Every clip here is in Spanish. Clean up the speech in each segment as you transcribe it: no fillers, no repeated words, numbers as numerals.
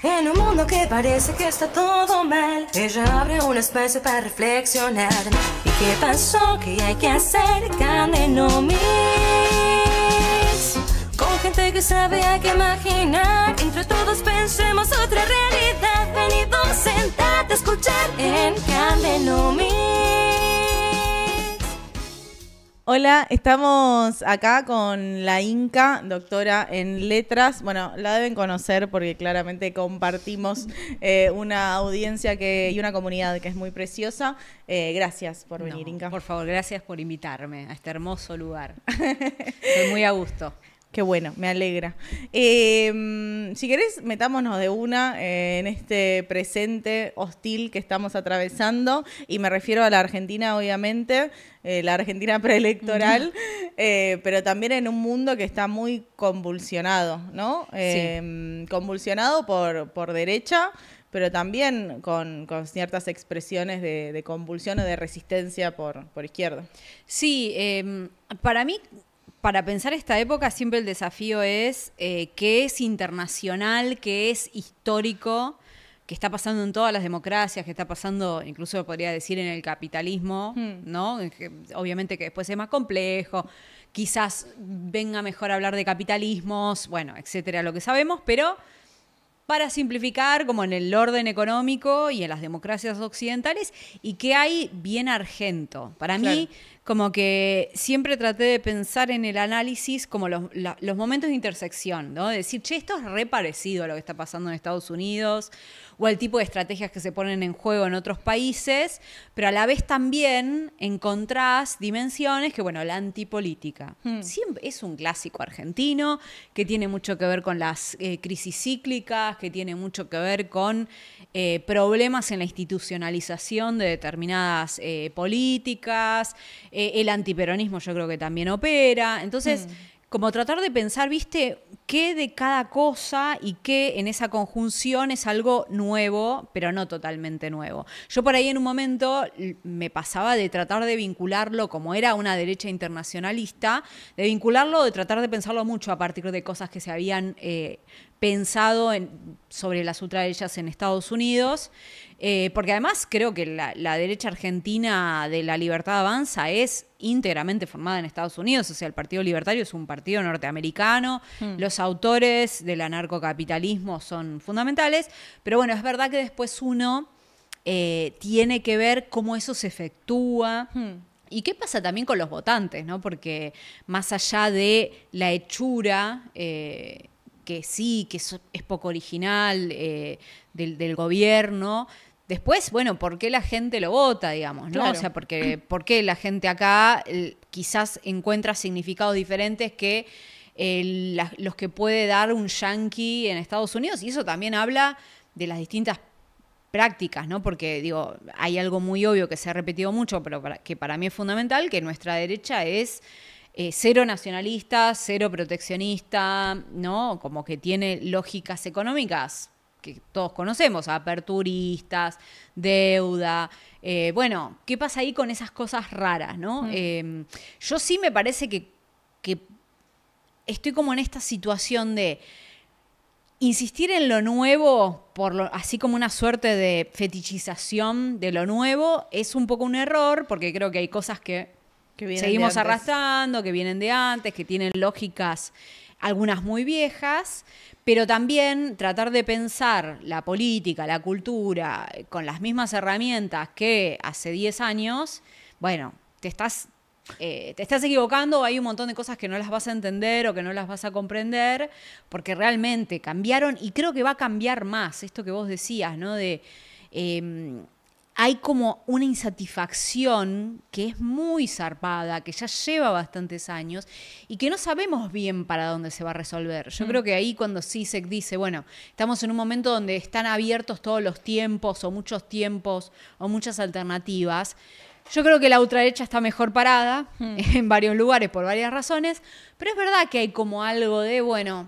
En un mundo que parece que está todo mal, ella abre un espacio para reflexionar. ¿Y qué pasó? ¿Qué hay que hacer? Candeno Mix. Con gente que sabe, hay que imaginar. Entre todos pensemos otra realidad. Venido, sentate a escuchar en Candeno Mix. Hola, estamos acá con la Inca, doctora en letras. Bueno, la deben conocer porque claramente compartimos una audiencia y una comunidad que es muy preciosa. Gracias por venir, Inca. Por favor, gracias por invitarme a este hermoso lugar. Estoy muy a gusto. Qué bueno, me alegra. Si querés, metámonos de una en este presente hostil que estamos atravesando, y me refiero a la Argentina, obviamente, la Argentina preelectoral, pero también en un mundo que está muy convulsionado, ¿no? Sí. Convulsionado por derecha, pero también con ciertas expresiones de convulsión o de resistencia por izquierda. Sí, para mí... Para pensar esta época siempre el desafío es qué es internacional, qué es histórico, qué está pasando en todas las democracias, qué está pasando, incluso podría decir, en el capitalismo, ¿no? Obviamente que después es más complejo, quizás venga mejor hablar de capitalismos, bueno, etcétera, lo que sabemos, pero para simplificar, como en el orden económico y en las democracias occidentales, y qué hay bien argento. Para mí, como que siempre traté de pensar en el análisis como los momentos de intersección, ¿no? De decir, che, esto es re parecido a lo que está pasando en Estados Unidos o al tipo de estrategias que se ponen en juego en otros países, pero a la vez también encontrás dimensiones que, bueno, la antipolítica. Siempre es un clásico argentino que tiene mucho que ver con las crisis cíclicas, que tiene mucho que ver con problemas en la institucionalización de determinadas políticas. El antiperonismo yo creo que también opera. Entonces, como tratar de pensar, ¿viste? Qué de cada cosa y qué en esa conjunción es algo nuevo, pero no totalmente nuevo. Yo por ahí en un momento me pasaba de tratar de vincularlo, como era una derecha internacionalista, de vincularlo, de tratar de pensarlo mucho a partir de cosas que se habían pensado sobre las ultraderechas en Estados Unidos, porque además creo que la derecha argentina de La Libertad Avanza es íntegramente formada en Estados Unidos, o sea, el Partido Libertario es un partido norteamericano, los autores del anarcocapitalismo son fundamentales, pero bueno, es verdad que después uno tiene que ver cómo eso se efectúa. ¿Y qué pasa también con los votantes, ¿no? Porque más allá de la hechura, que sí, que es poco original del gobierno. Después, bueno, ¿por qué la gente lo vota, digamos, ¿no? Claro. O sea, ¿por qué la gente acá quizás encuentra significados diferentes que los que puede dar un yanqui en Estados Unidos? Y eso también habla de las distintas prácticas, ¿no? Porque, digo, hay algo muy obvio que se ha repetido mucho, pero que para mí es fundamental, que nuestra derecha es cero nacionalista, cero proteccionista, ¿no? Como que tiene lógicas económicas que todos conocemos, aperturistas, deuda. Bueno, ¿qué pasa ahí con esas cosas raras, no? Yo sí me parece que estoy como en esta situación de insistir en lo nuevo, así como una suerte de fetichización de lo nuevo, es un poco un error, porque creo que hay cosas que seguimos arrastrando, que vienen de antes, que tienen lógicas, algunas muy viejas, pero también tratar de pensar la política, la cultura, con las mismas herramientas que hace 10 años, bueno, te estás equivocando, hay un montón de cosas que no las vas a entender o que no las vas a comprender, porque realmente cambiaron y creo que va a cambiar más, esto que vos decías, ¿no? Hay como una insatisfacción que es muy zarpada, que ya lleva bastantes años y que no sabemos bien para dónde se va a resolver. Yo creo que ahí cuando CISEC dice, bueno, estamos en un momento donde están abiertos todos los tiempos o muchas alternativas, yo creo que la ultraderecha está mejor parada en varios lugares por varias razones, pero es verdad que hay como algo de, bueno,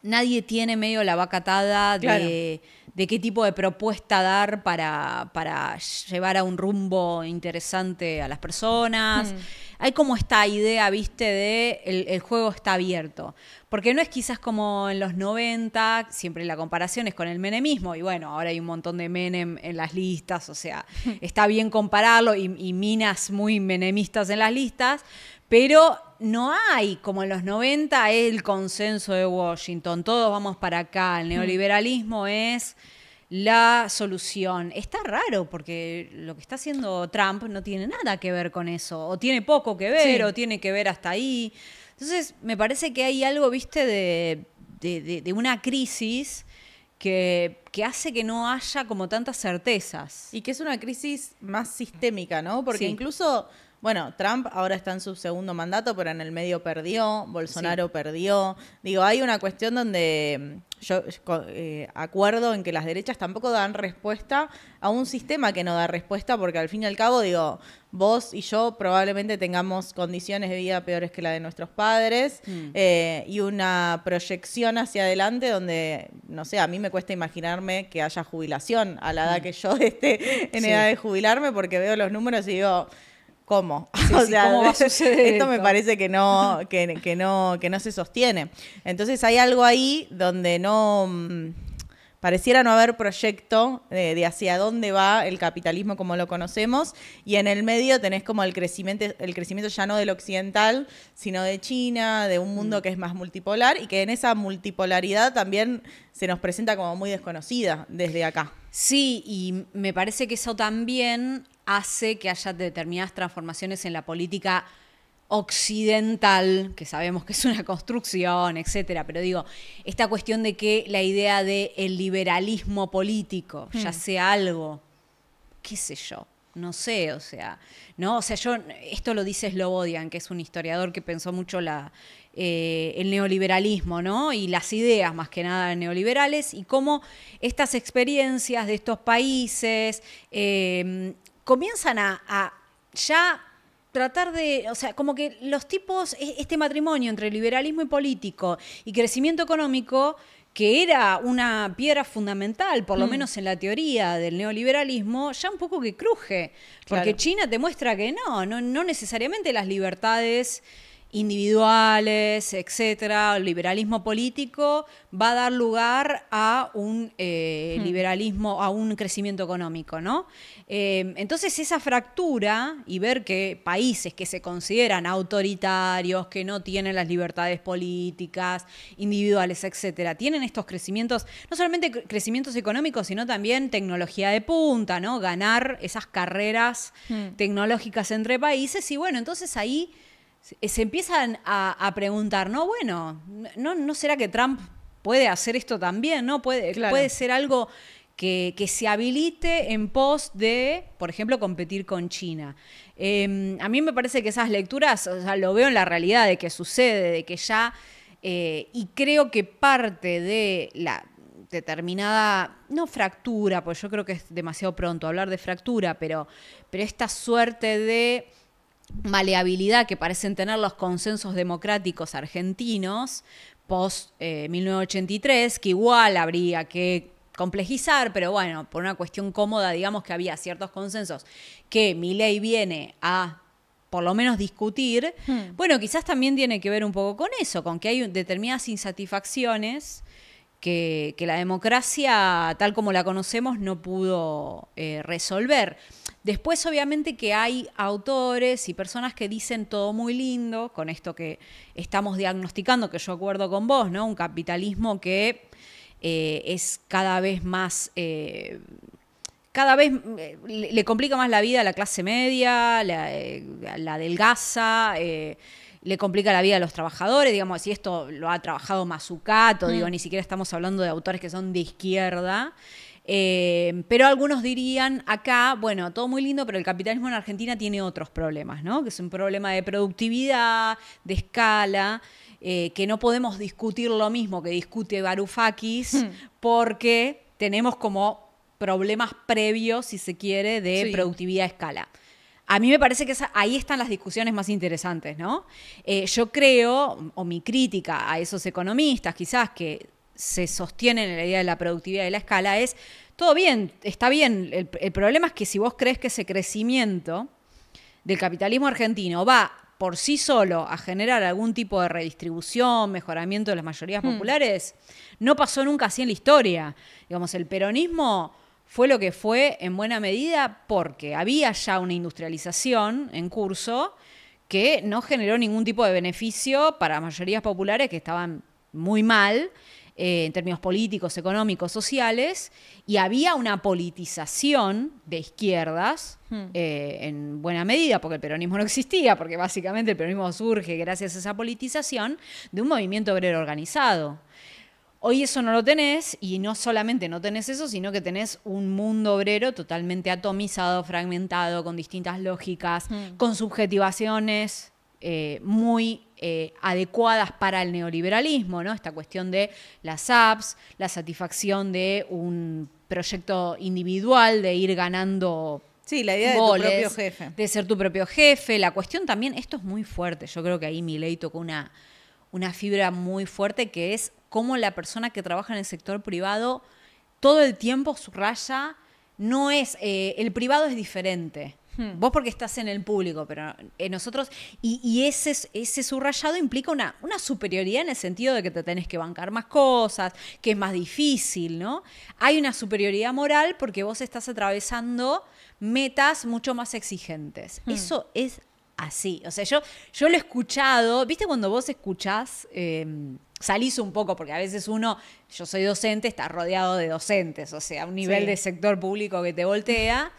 nadie tiene medio la vaca atada de qué tipo de propuesta dar para llevar a un rumbo interesante a las personas. Hay como esta idea, viste, de el juego está abierto. Porque no es quizás como en los 90, siempre la comparación es con el menemismo, y bueno, ahora hay un montón de Menem en las listas, o sea, está bien compararlo, y minas muy menemistas en las listas, pero no hay, como en los 90, el consenso de Washington, todos vamos para acá, el neoliberalismo es la solución. Está raro porque lo que está haciendo Trump no tiene nada que ver con eso, o tiene poco que ver, o tiene que ver hasta ahí. Entonces, me parece que hay algo, viste, de una crisis que hace que no haya como tantas certezas. Y que es una crisis más sistémica, ¿no? Porque incluso, bueno, Trump ahora está en su segundo mandato, pero en el medio perdió, Bolsonaro perdió. Digo, hay una cuestión donde yo acuerdo en que las derechas tampoco dan respuesta a un sistema que no da respuesta, porque al fin y al cabo, digo, vos y yo probablemente tengamos condiciones de vida peores que la de nuestros padres y una proyección hacia adelante donde, no sé, a mí me cuesta imaginarme que haya jubilación a la edad que yo esté en edad de jubilarme, porque veo los números y digo, ¿cómo? O sea, ¿cómo va a suceder esto me parece que no se sostiene. Entonces hay algo ahí donde pareciera no haber proyecto de hacia dónde va el capitalismo como lo conocemos, y en el medio tenés como el crecimiento ya no del occidental, sino de China, de un mundo que es más multipolar, y que en esa multipolaridad también se nos presenta como muy desconocida desde acá. Sí, y me parece que eso también hace que haya determinadas transformaciones en la política occidental, que sabemos que es una construcción, etcétera, pero digo, esta cuestión de que la idea de el liberalismo político ya sea algo, qué sé yo, no sé, o sea, ¿no? O sea, esto lo dice Slobodian, que es un historiador que pensó mucho el neoliberalismo, ¿no? Y las ideas más que nada neoliberales, y cómo estas experiencias de estos países comienzan a ya tratar de, o sea, como que los tipos, este matrimonio entre liberalismo y político y crecimiento económico, que era una piedra fundamental, por lo menos en la teoría del neoliberalismo, ya un poco que cruje. Porque China te muestra que no necesariamente las libertades individuales, etcétera, el liberalismo político va a dar lugar a un liberalismo, a un crecimiento económico, ¿no? Entonces esa fractura y ver que países que se consideran autoritarios, que no tienen las libertades políticas, individuales, etcétera, tienen estos crecimientos, no solamente crecimientos económicos, sino también tecnología de punta, ¿no? Ganar esas carreras tecnológicas entre países, y bueno, entonces ahí se empiezan a preguntar, ¿no? Bueno, ¿no será que Trump puede hacer esto también? ¿No? Puede ser algo que se habilite en pos de, por ejemplo, competir con China. A mí me parece que esas lecturas, o sea, lo veo en la realidad de que sucede, de que ya, y creo que parte de la determinada, no fractura, pues yo creo que es demasiado pronto hablar de fractura, pero esta suerte de maleabilidad que parecen tener los consensos democráticos argentinos post 1983, que igual habría que complejizar, pero bueno, por una cuestión cómoda, digamos que había ciertos consensos que Milei viene a por lo menos discutir. Bueno, quizás también tiene que ver un poco con eso, con que hay determinadas insatisfacciones que la democracia, tal como la conocemos, no pudo resolver. Después, obviamente, que hay autores y personas que dicen todo muy lindo, con esto que estamos diagnosticando, que yo acuerdo con vos, ¿no? Un capitalismo que es cada vez más... cada vez le complica más la vida a la clase media, la adelgaza, le complica la vida a los trabajadores, digamos, si esto lo ha trabajado Mazzucato, digo, ni siquiera estamos hablando de autores que son de izquierda. Pero algunos dirían acá, bueno, todo muy lindo, pero el capitalismo en Argentina tiene otros problemas, ¿no? Que es un problema de productividad, de escala, que no podemos discutir lo mismo que discute Varoufakis, porque tenemos como problemas previos, si se quiere, de productividad a escala. A mí me parece que ahí están las discusiones más interesantes, ¿no? Yo creo, o mi crítica a esos economistas, quizás que se sostienen en la idea de la productividad y la escala es, todo bien, está bien, el problema es que si vos crees que ese crecimiento del capitalismo argentino va por sí solo a generar algún tipo de redistribución, mejoramiento de las mayorías populares, no pasó nunca así en la historia. Digamos, el peronismo fue lo que fue en buena medida porque había ya una industrialización en curso que no generó ningún tipo de beneficio para mayorías populares que estaban muy mal en términos políticos, económicos, sociales, y había una politización de izquierdas en buena medida, porque el peronismo no existía, porque básicamente el peronismo surge gracias a esa politización de un movimiento obrero organizado. Hoy eso no lo tenés, y no solamente no tenés eso, sino que tenés un mundo obrero totalmente atomizado, fragmentado, con distintas lógicas, con subjetivaciones muy adecuadas para el neoliberalismo, ¿no? Esta cuestión de las apps, la satisfacción de un proyecto individual, de ir ganando Sí, la idea goles, de tu propio jefe. de ser tu propio jefe. La cuestión también, esto es muy fuerte, yo creo que ahí Milei tocó una fibra muy fuerte, que es cómo la persona que trabaja en el sector privado todo el tiempo subraya, no es, el privado es diferente. Vos porque estás en el público, pero nosotros... Y ese subrayado implica una superioridad en el sentido de que te tenés que bancar más cosas, que es más difícil, ¿no? Hay una superioridad moral porque vos estás atravesando metas mucho más exigentes. Eso es así. O sea, yo lo he escuchado. ¿Viste cuando vos escuchás... salís un poco, porque a veces yo soy docente, estás rodeado de docentes, o sea, un nivel de sector público que te voltea...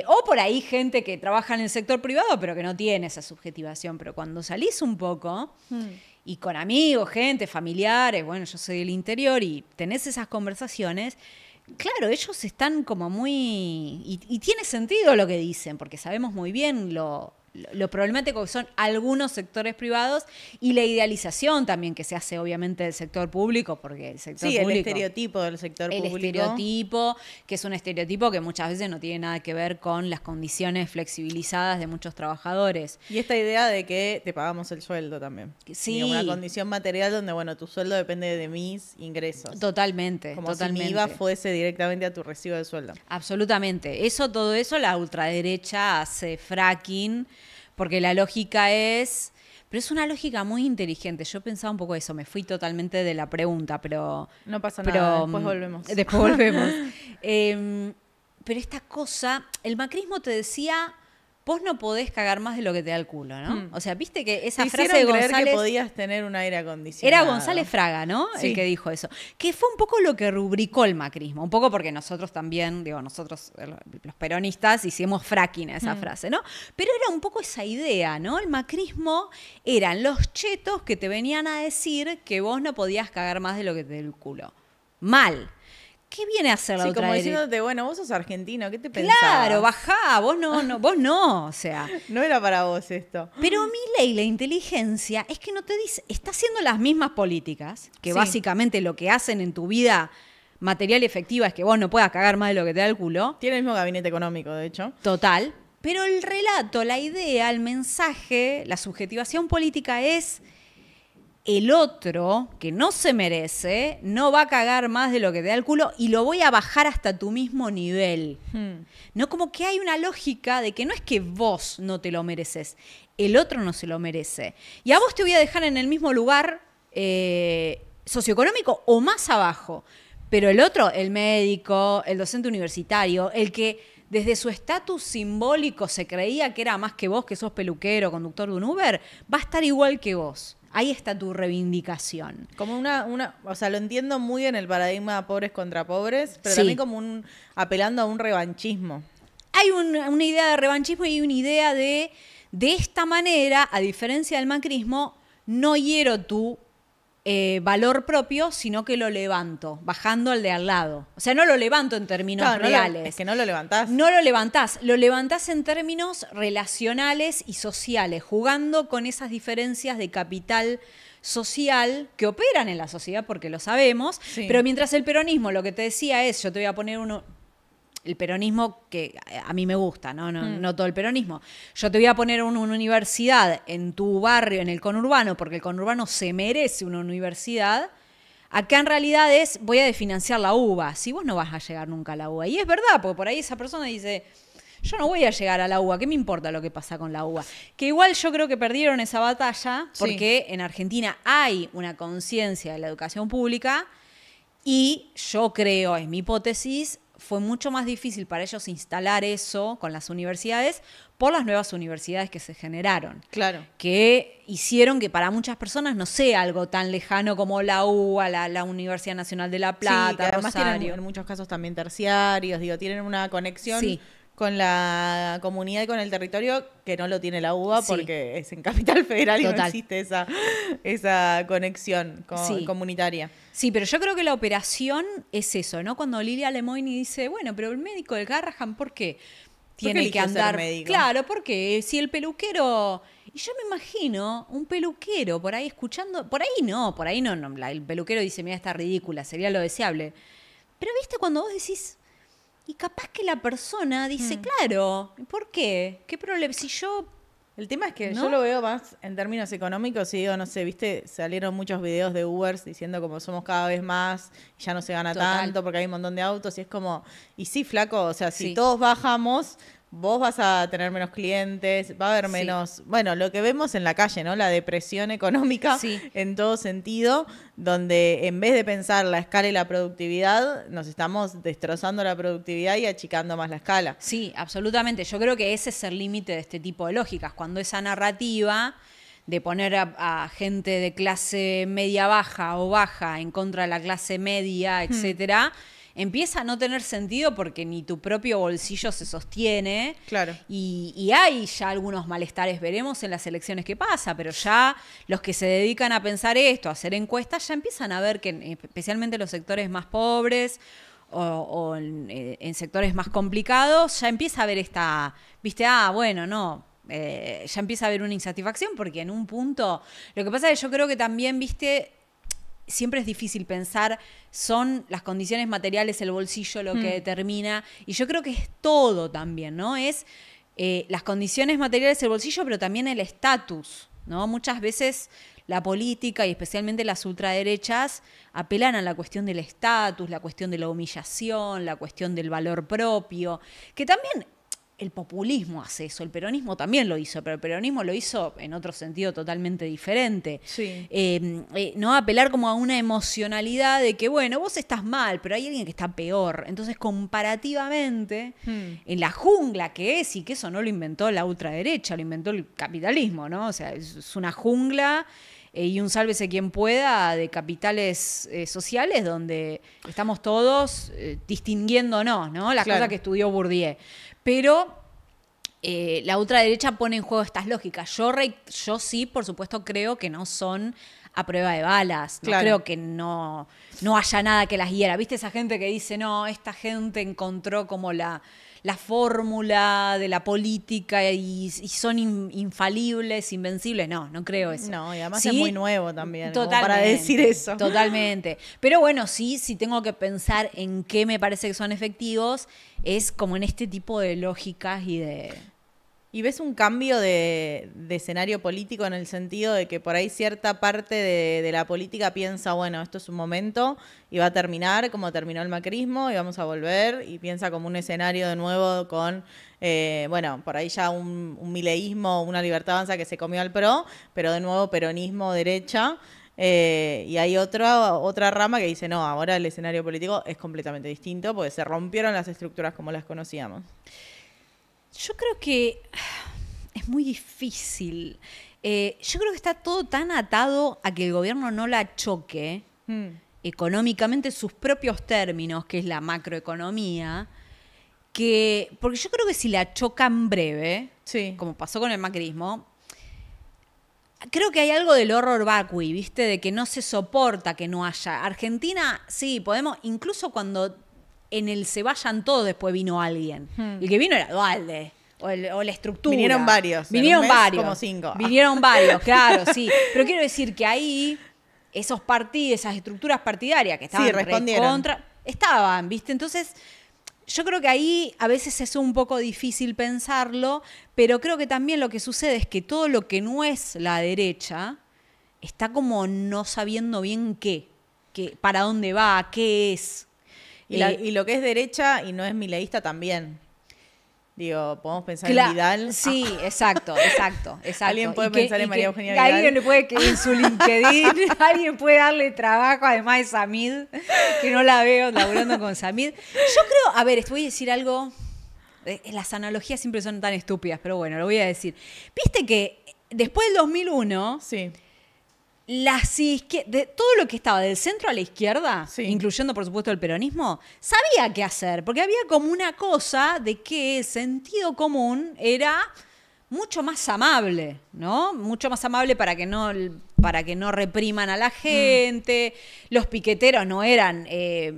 o por ahí gente que trabaja en el sector privado pero que no tiene esa subjetivación. Pero cuando salís un poco y con amigos, gente, familiares, bueno, yo soy del interior y tenés esas conversaciones, claro, ellos están como muy... Y tiene sentido lo que dicen, porque sabemos muy bien lo problemático que son algunos sectores privados y la idealización también que se hace obviamente del sector público, porque el sector público... Sí, el estereotipo del sector público. El estereotipo, que es un estereotipo que muchas veces no tiene nada que ver con las condiciones flexibilizadas de muchos trabajadores. Y esta idea de que te pagamos el sueldo también. Sí. Digo, una condición material donde, bueno, tu sueldo depende de mis ingresos. Totalmente, Como totalmente. si mi IVA fuese directamente a tu recibo de sueldo. Absolutamente. Todo eso la ultraderecha hace fracking, porque la lógica es... Pero es una lógica muy inteligente. Yo pensaba un poco eso, me fui totalmente de la pregunta, pero... No pasa nada, después volvemos. Después volvemos. Pero esta cosa, el macrismo te decía, vos no podés cagar más de lo que te da el culo, ¿no? O sea, viste que esa Te frase de hicieron creer González... que podías tener un aire acondicionado. Era González Fraga, ¿no? Sí. El que dijo eso. Que fue un poco lo que rubricó el macrismo. Un poco porque nosotros también, nosotros los peronistas hicimos fracking a esa frase, ¿no? Pero era un poco esa idea, ¿no? El macrismo eran los chetos que te venían a decir que vos no podías cagar más de lo que te da el culo. Mal. ¿Qué viene a hacer la Sí, otra como derecha? diciéndote, bueno, vos sos argentino, ¿qué te pensabas? Claro, bajá, vos no, o sea... No era para vos esto. Pero Milei, la inteligencia, es que no te dice, está haciendo las mismas políticas, que Sí. básicamente lo que hacen en tu vida material y efectiva es que vos no puedas cagar más de lo que te da el culo, Tiene el mismo gabinete económico, de hecho. total. Pero el relato, la idea, el mensaje, la subjetivación política es... El otro, que no se merece, no va a cagar más de lo que te da el culo y lo voy a bajar hasta tu mismo nivel. No, como que hay una lógica de que no es que vos no te lo mereces, el otro no se lo merece. Y a vos te voy a dejar en el mismo lugar socioeconómico o más abajo. Pero el otro, el médico, el docente universitario, el que desde su estatus simbólico se creía que era más que vos, que sos peluquero, conductor de un Uber, va a estar igual que vos. Ahí está tu reivindicación. Como o sea, lo entiendo muy en el paradigma pobres contra pobres, pero Sí. también como apelando a un revanchismo. Hay una idea de revanchismo y una idea de esta manera, a diferencia del macrismo, no hiero tu valor propio, sino que lo levanto, bajando al de al lado. O sea, no lo levanto en términos Claro, reales. es que no lo levantás. No lo levantás en términos relacionales y sociales, jugando con esas diferencias de capital social que operan en la sociedad, porque lo sabemos, Sí. pero mientras el peronismo lo que te decía es, yo te voy a poner el peronismo que a mí me gusta, no todo el peronismo. Yo te voy a poner una universidad en tu barrio, en el conurbano, porque el conurbano se merece una universidad. Acá en realidad es, voy a desfinanciar la UBA. Si vos no vas a llegar nunca a la UBA. Y es verdad, porque por ahí esa persona dice, yo no voy a llegar a la UBA, ¿qué me importa lo que pasa con la UBA? Que igual yo creo que perdieron esa batalla porque en Argentina hay una conciencia de la educación pública y yo creo, es mi hipótesis, fue mucho más difícil para ellos instalar eso con las universidades por las nuevas universidades que se generaron. Claro. Que hicieron que para muchas personas no sea algo tan lejano como la UBA, la Universidad Nacional de La Plata, sí, que además Rosario. tienen en muchos casos también terciarios, digo, tienen una conexión Sí. con la comunidad y con el territorio que no lo tiene la UBA Sí. porque es en Capital Federal y no Total. existe esa conexión Sí. comunitaria. Sí, pero yo creo que la operación es eso, ¿no? Cuando Lilia Lemoyne dice, bueno, pero el médico del Garrahan, ¿por qué tiene que eligió ser andar? médico? Claro, porque si el peluquero... Y yo me imagino un peluquero por ahí escuchando... Por ahí no, el peluquero dice, mira, está ridícula, sería lo deseable. Pero viste cuando vos decís... Y capaz que la persona dice, claro, ¿por qué? ¿Qué problema? Si yo... El tema es que ¿No? yo lo veo más en términos económicos y digo, no sé, viste, salieron muchos videos de Ubers diciendo como somos cada vez más y ya no se gana Total. tanto porque hay un montón de autos y es como, y sí, flaco, o sea, si Sí. todos bajamos, vos vas a tener menos clientes, va a haber Sí. menos, bueno, lo que vemos en la calle, ¿no? La depresión económica Sí. en todo sentido, donde en vez de pensar la escala y la productividad, nos estamos destrozando la productividad y achicando más la escala. Sí, absolutamente. Yo creo que ese es el límite de este tipo de lógicas. Cuando esa narrativa de poner a gente de clase media baja o baja en contra de la clase media, etcétera, empieza a no tener sentido porque ni tu propio bolsillo se sostiene. Claro. Y hay ya algunos malestares, veremos en las elecciones qué pasa, pero ya los que se dedican a pensar esto, a hacer encuestas, ya empiezan a ver que especialmente los sectores más pobres o en sectores más complicados, ya empieza a haber esta, viste, bueno, no, ya empieza a haber una insatisfacción porque en un punto, lo que pasa es que yo creo que también, viste, siempre es difícil pensar, son las condiciones materiales, el bolsillo lo que determina, y yo creo que es todo también, ¿no? Es las condiciones materiales, el bolsillo, pero también el estatus, ¿no? Muchas veces la política y especialmente las ultraderechas apelan a la cuestión del estatus, la cuestión de la humillación, la cuestión del valor propio, que también el populismo hace eso, el peronismo también lo hizo, pero el peronismo lo hizo en otro sentido totalmente diferente. Sí. No apelar como a una emocionalidad de que, bueno, vos estás mal, pero hay alguien que está peor. Entonces, comparativamente, en la jungla que es, y que eso no lo inventó la ultraderecha, lo inventó el capitalismo, ¿no? O sea, es una jungla y un sálvese quien pueda de capitales sociales donde estamos todos distinguiéndonos, ¿no? Las Claro. cosas que estudió Bourdieu. Pero la ultraderecha pone en juego estas lógicas. Yo sí, por supuesto, creo que no son a prueba de balas. No Claro. creo que no haya nada que las hiera. ¿Viste esa gente que dice, no, esta gente encontró como la fórmula de la política y son infalibles, invencibles? No creo eso. No, y además Sí, es muy nuevo también, como totalmente, para decir eso. Totalmente. Pero bueno, sí tengo que pensar en qué me parece que son efectivos, es como en este tipo de lógicas y de... ¿Y ves un cambio de escenario político en el sentido de que por ahí cierta parte de la política piensa, bueno, esto es un momento y va a terminar como terminó el macrismo y vamos a volver, y piensa como un escenario de nuevo con, bueno, por ahí ya un mileísmo, una Libertad Avanza que se comió al PRO, pero de nuevo peronismo, derecha? Y hay otra rama que dice, no, ahora el escenario político es completamente distinto porque se rompieron las estructuras como las conocíamos. Yo creo que es muy difícil. Yo creo que está todo tan atado a que el gobierno no la choque económicamente sus propios términos, que es la macroeconomía, porque yo creo que si la chocan breve, Sí. como pasó con el macrismo, creo que hay algo del horror vacui, ¿viste? De que no se soporta que no haya. Argentina, sí, podemos, incluso cuando en el se vayan todos, después vino alguien. El que vino era Dualde. O la estructura. Vinieron varios. Vinieron En un mes, varios. como 5. Vinieron varios, claro, sí. Pero quiero decir que ahí, esos partidos, esas estructuras partidarias que estaban respondieron. estaban, ¿viste? Entonces, yo creo que ahí a veces es un poco difícil pensarlo, pero creo que también lo que sucede es que todo lo que no es la derecha está como no sabiendo bien qué para dónde va, qué es. Y lo que es derecha y no es mileísta también. Digo, podemos pensar en Vidal. Sí, exacto. Alguien puede pensar en María Eugenia Vidal. Alguien le puede, en su LinkedIn, alguien puede darle trabajo, además de Samid, que no la veo laburando con Samid. Yo creo, a ver, voy a decir algo, las analogías siempre son tan estúpidas, pero bueno, lo voy a decir. Viste que después del 2001... Sí. De todo lo que estaba del centro a la izquierda, sí, incluyendo por supuesto el peronismo, sabía qué hacer, porque había como una cosa de que el sentido común era mucho más amable, ¿no? Mucho más amable para que no repriman a la gente. Los piqueteros no eran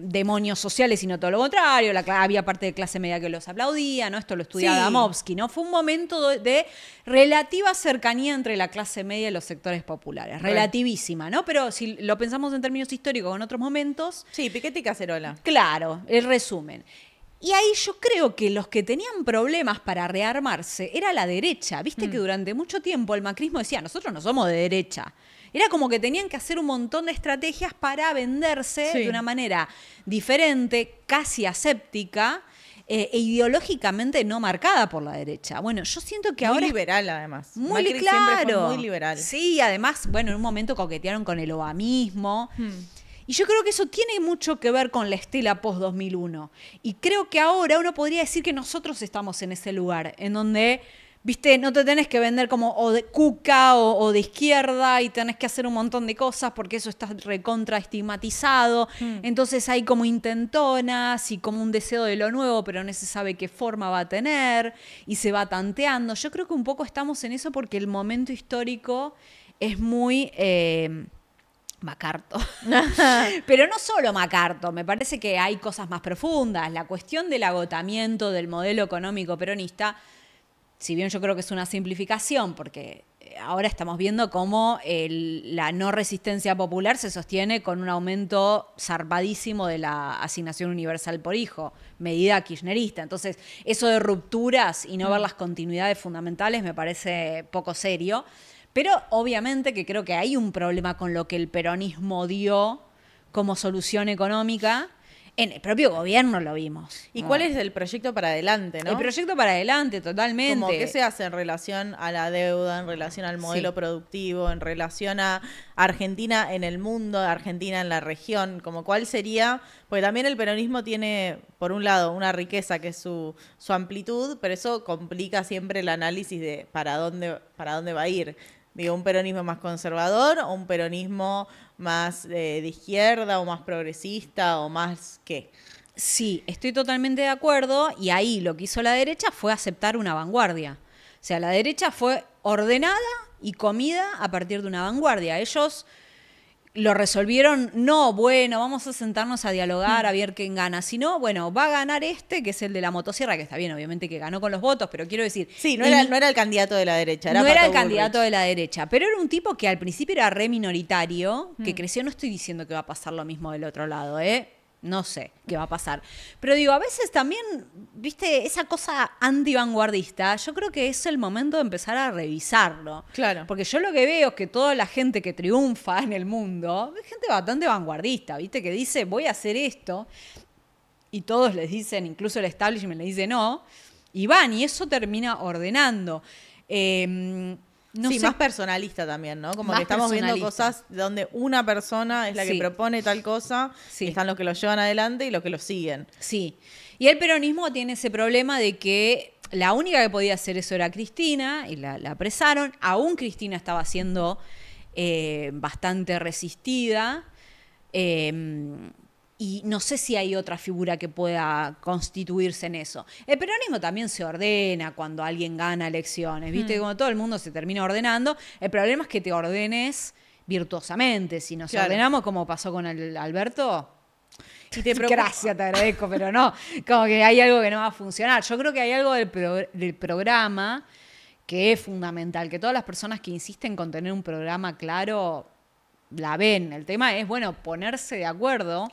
demonios sociales, sino todo lo contrario. Había parte de clase media que los aplaudía, ¿no? Esto lo estudiaba Damovsky, ¿no? Fue un momento de relativa cercanía entre la clase media y los sectores populares. Relativísima, ¿no? Pero si lo pensamos en términos históricos en otros momentos... Sí, Piquete y Cacerola. Claro, el resumen. Y ahí yo creo que los que tenían problemas para rearmarse era la derecha. Viste que durante mucho tiempo el macrismo decía, nosotros no somos de derecha. Era como que tenían que hacer un montón de estrategias para venderse de una manera diferente, casi aséptica, e ideológicamente no marcada por la derecha. Bueno, yo siento que ahora... Muy liberal, además. Muy Macri claro. siempre fue muy liberal. Sí, además, bueno, en un momento coquetearon con el obamismo. Y yo creo que eso tiene mucho que ver con la estela post-2001. Y creo que ahora uno podría decir que nosotros estamos en ese lugar, en donde, viste, no te tenés que vender como o de cuca o de izquierda y tenés que hacer un montón de cosas porque eso está recontra estigmatizado. Entonces hay como intentonas y como un deseo de lo nuevo, pero no se sabe qué forma va a tener y se va tanteando. Yo creo que un poco estamos en eso porque el momento histórico es muy... Macarto. Pero no solo Macarto, me parece que hay cosas más profundas. La cuestión del agotamiento del modelo económico peronista, si bien yo creo que es una simplificación, porque ahora estamos viendo cómo la no resistencia popular se sostiene con un aumento zarpadísimo de la asignación universal por hijo, medida kirchnerista. Entonces, eso de rupturas y no ver las continuidades fundamentales me parece poco serio. Pero obviamente que creo que hay un problema con lo que el peronismo dio como solución económica. En el propio gobierno lo vimos. ¿Y cuál es el proyecto para adelante, no? El proyecto para adelante, totalmente. Como qué se hace en relación a la deuda, en relación al modelo productivo, en relación a Argentina en el mundo, Argentina en la región, como cuál sería, porque también el peronismo tiene, por un lado, una riqueza que es su amplitud, pero eso complica siempre el análisis de para dónde va a ir. Digo, un peronismo más conservador o un peronismo más de izquierda o más progresista o más qué. Sí, estoy totalmente de acuerdo y ahí lo que hizo la derecha fue aceptar una vanguardia. O sea, la derecha fue ordenada y comida a partir de una vanguardia. Ellos lo resolvieron, no, bueno, vamos a sentarnos a dialogar, a ver quién gana, sino, bueno, va a ganar que es el de la motosierra, que está bien, obviamente que ganó con los votos, pero quiero decir... Sí, no era el candidato de la derecha, era no Pato era el Bullrich. candidato de la derecha, pero era un tipo que al principio era re minoritario, que creció, no estoy diciendo que va a pasar lo mismo del otro lado, no sé qué va a pasar. Pero digo, a veces también, viste, esa cosa anti-vanguardista, yo creo que es el momento de empezar a revisarlo. Claro. Porque yo lo que veo es que toda la gente que triunfa en el mundo es gente bastante vanguardista, viste, que dice, voy a hacer esto, y todos les dicen, incluso el establishment les dice no, y van, y eso termina ordenando. No sé. Más personalista también, ¿no? Como Más que estamos viendo personalista. cosas donde una persona es la que propone tal cosa, y están los que lo llevan adelante y los que lo siguen. Sí. Y el peronismo tiene ese problema de que la única que podía hacer eso era Cristina, y la apresaron. Aún Cristina estaba siendo bastante resistida. Y no sé si hay otra figura que pueda constituirse en eso. El peronismo también se ordena cuando alguien gana elecciones, ¿viste? Como todo el mundo se termina ordenando. El problema es que te ordenes virtuosamente. Si nos ordenamos como pasó con el Alberto... Gracias, te agradezco, pero no. Como que hay algo que no va a funcionar. Yo creo que hay algo del programa que es fundamental. Que todas las personas que insisten con tener un programa claro la ven. El tema es, bueno, ponerse de acuerdo.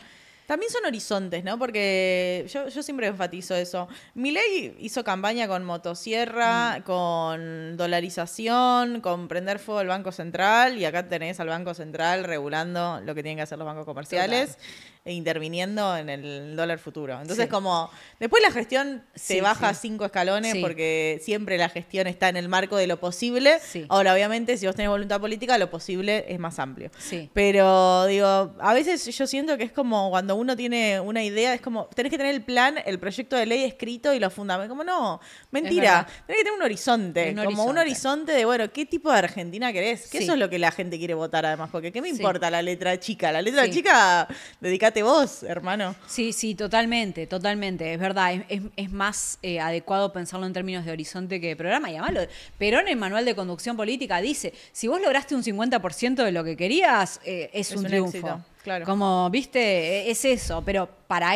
También son horizontes, ¿no? Porque yo siempre enfatizo eso. Milei hizo campaña con motosierra, con dolarización, con prender fuego al Banco Central, y acá tenés al Banco Central regulando lo que tienen que hacer los bancos comerciales e interviniendo en el dólar futuro. Entonces, como después la gestión se baja 5 escalones porque siempre la gestión está en el marco de lo posible. Sí. Ahora, obviamente, si vos tenés voluntad política, lo posible es más amplio. Sí. Pero, digo, a veces yo siento que es como cuando uno tiene una idea, es como, tenés que tener el plan, el proyecto de ley escrito y los fundamentos. Como, no, mentira. Tenés que tener un horizonte. Un horizonte de, bueno, ¿qué tipo de Argentina querés? Que eso es lo que la gente quiere votar, además. Porque, ¿qué me importa la letra chica? La letra chica, dedicate vos, hermano. Sí, totalmente. Es verdad, es más adecuado pensarlo en términos de horizonte que de programa. Y además, Perón en el Manual de Conducción Política dice, si vos lograste un 50% de lo que querías, es un triunfo. Éxito, claro. Como, viste, es eso. Pero para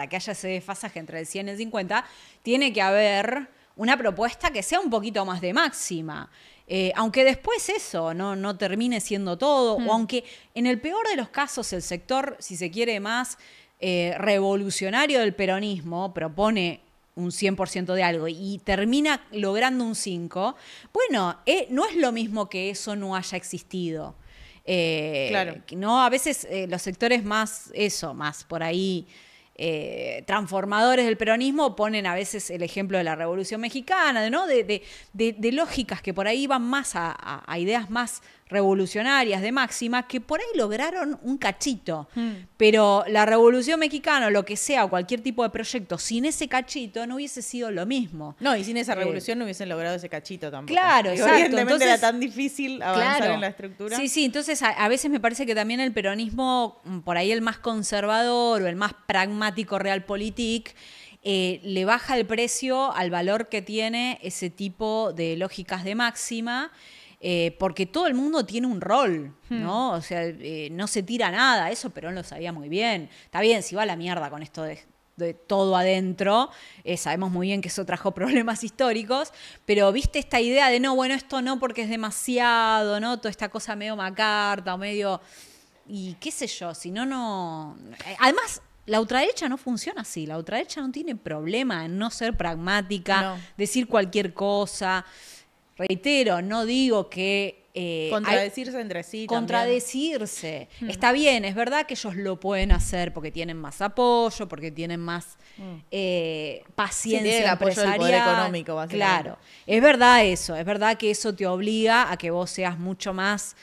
que haya ese desfasaje entre el 100 y el 50, tiene que haber una propuesta que sea un poquito más de máxima. Aunque después eso no termine siendo todo, o aunque en el peor de los casos el sector, si se quiere, más revolucionario del peronismo propone un 100% de algo y termina logrando un 5%, bueno, no es lo mismo que eso no haya existido. Claro. ¿No? A veces los sectores más por ahí transformadores del peronismo ponen a veces el ejemplo de la Revolución Mexicana, ¿no? de lógicas que por ahí van más a ideas más revolucionarias de máxima, que por ahí lograron un cachito. Pero la Revolución Mexicana, o lo que sea, o cualquier tipo de proyecto, sin ese cachito no hubiese sido lo mismo. No, y sin esa revolución no hubiesen logrado ese cachito tampoco. Claro, exacto. Evidentemente entonces, era tan difícil avanzar en la estructura. Sí, entonces a veces me parece que también el peronismo, por ahí el más conservador o el más pragmático realpolitik, le baja el precio al valor que tiene ese tipo de lógicas de máxima, porque todo el mundo tiene un rol, ¿no? O sea, no se tira nada, eso Perón lo sabía muy bien. Está bien, si va a la mierda con esto de todo adentro, sabemos muy bien que eso trajo problemas históricos, pero viste esta idea de no, bueno, esto no porque es demasiado, ¿no? Toda esta cosa medio macarta o medio... Y qué sé yo, si no... Además, la ultraderecha no funciona así. La ultraderecha no tiene problema en no ser pragmática, decir cualquier cosa. Reitero, no digo que... contradecirse entre sí. Contradecirse. Está bien, es verdad que ellos lo pueden hacer porque tienen más apoyo, porque tienen más paciencia el apoyo del poder económico, básicamente. Claro, es verdad eso. Es verdad que eso te obliga a que vos seas mucho más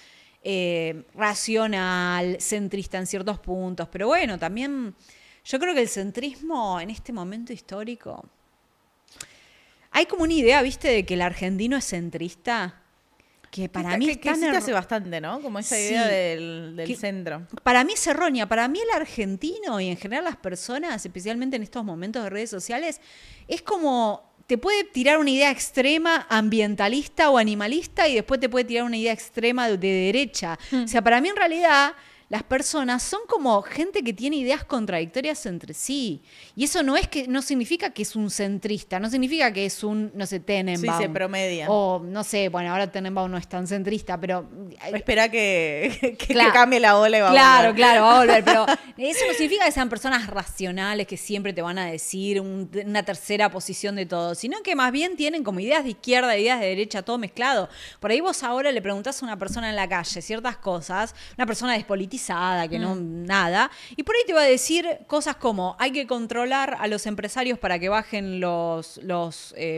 racional, centrista en ciertos puntos. Pero bueno, también yo creo que el centrismo en este momento histórico... Hay como una idea, ¿viste?, de que el argentino es centrista, que para mí que existe hace bastante, ¿no? Como esa idea del centro. Para mí es errónea. Para mí el argentino y en general las personas, especialmente en estos momentos de redes sociales, es como... Te puede tirar una idea extrema ambientalista o animalista y después te puede tirar una idea extrema de derecha. O sea, para mí en realidad... Las personas son como gente que tiene ideas contradictorias entre sí. Y eso no significa que es un centrista, no significa que es un, no sé, Tenenbaum. Sí, se promedia. O, no sé, bueno, ahora Tenenbaum no es tan centrista, pero... Espera que cambie la ola y va a volver. Claro, va a volver. Pero eso no significa que sean personas racionales que siempre te van a decir una tercera posición de todo, sino que más bien tienen como ideas de izquierda, ideas de derecha, todo mezclado. Por ahí vos ahora le preguntás a una persona en la calle ciertas cosas, una persona despolitizada, que no nada, y por ahí te va a decir cosas como hay que controlar a los empresarios para que bajen los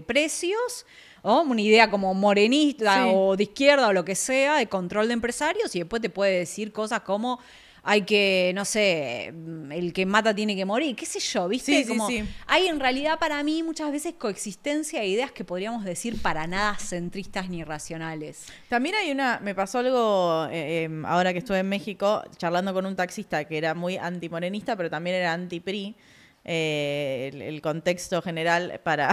precios, o una idea como morenista o de izquierda o lo que sea, de control de empresarios, y después te puede decir cosas como hay que, no sé, el que mata tiene que morir, qué sé yo, ¿viste? Hay en realidad para mí muchas veces coexistencia de ideas que podríamos decir para nada centristas ni racionales. También me pasó algo ahora que estuve en México, charlando con un taxista que era muy antimorenista, pero también era anti-PRI. El contexto general para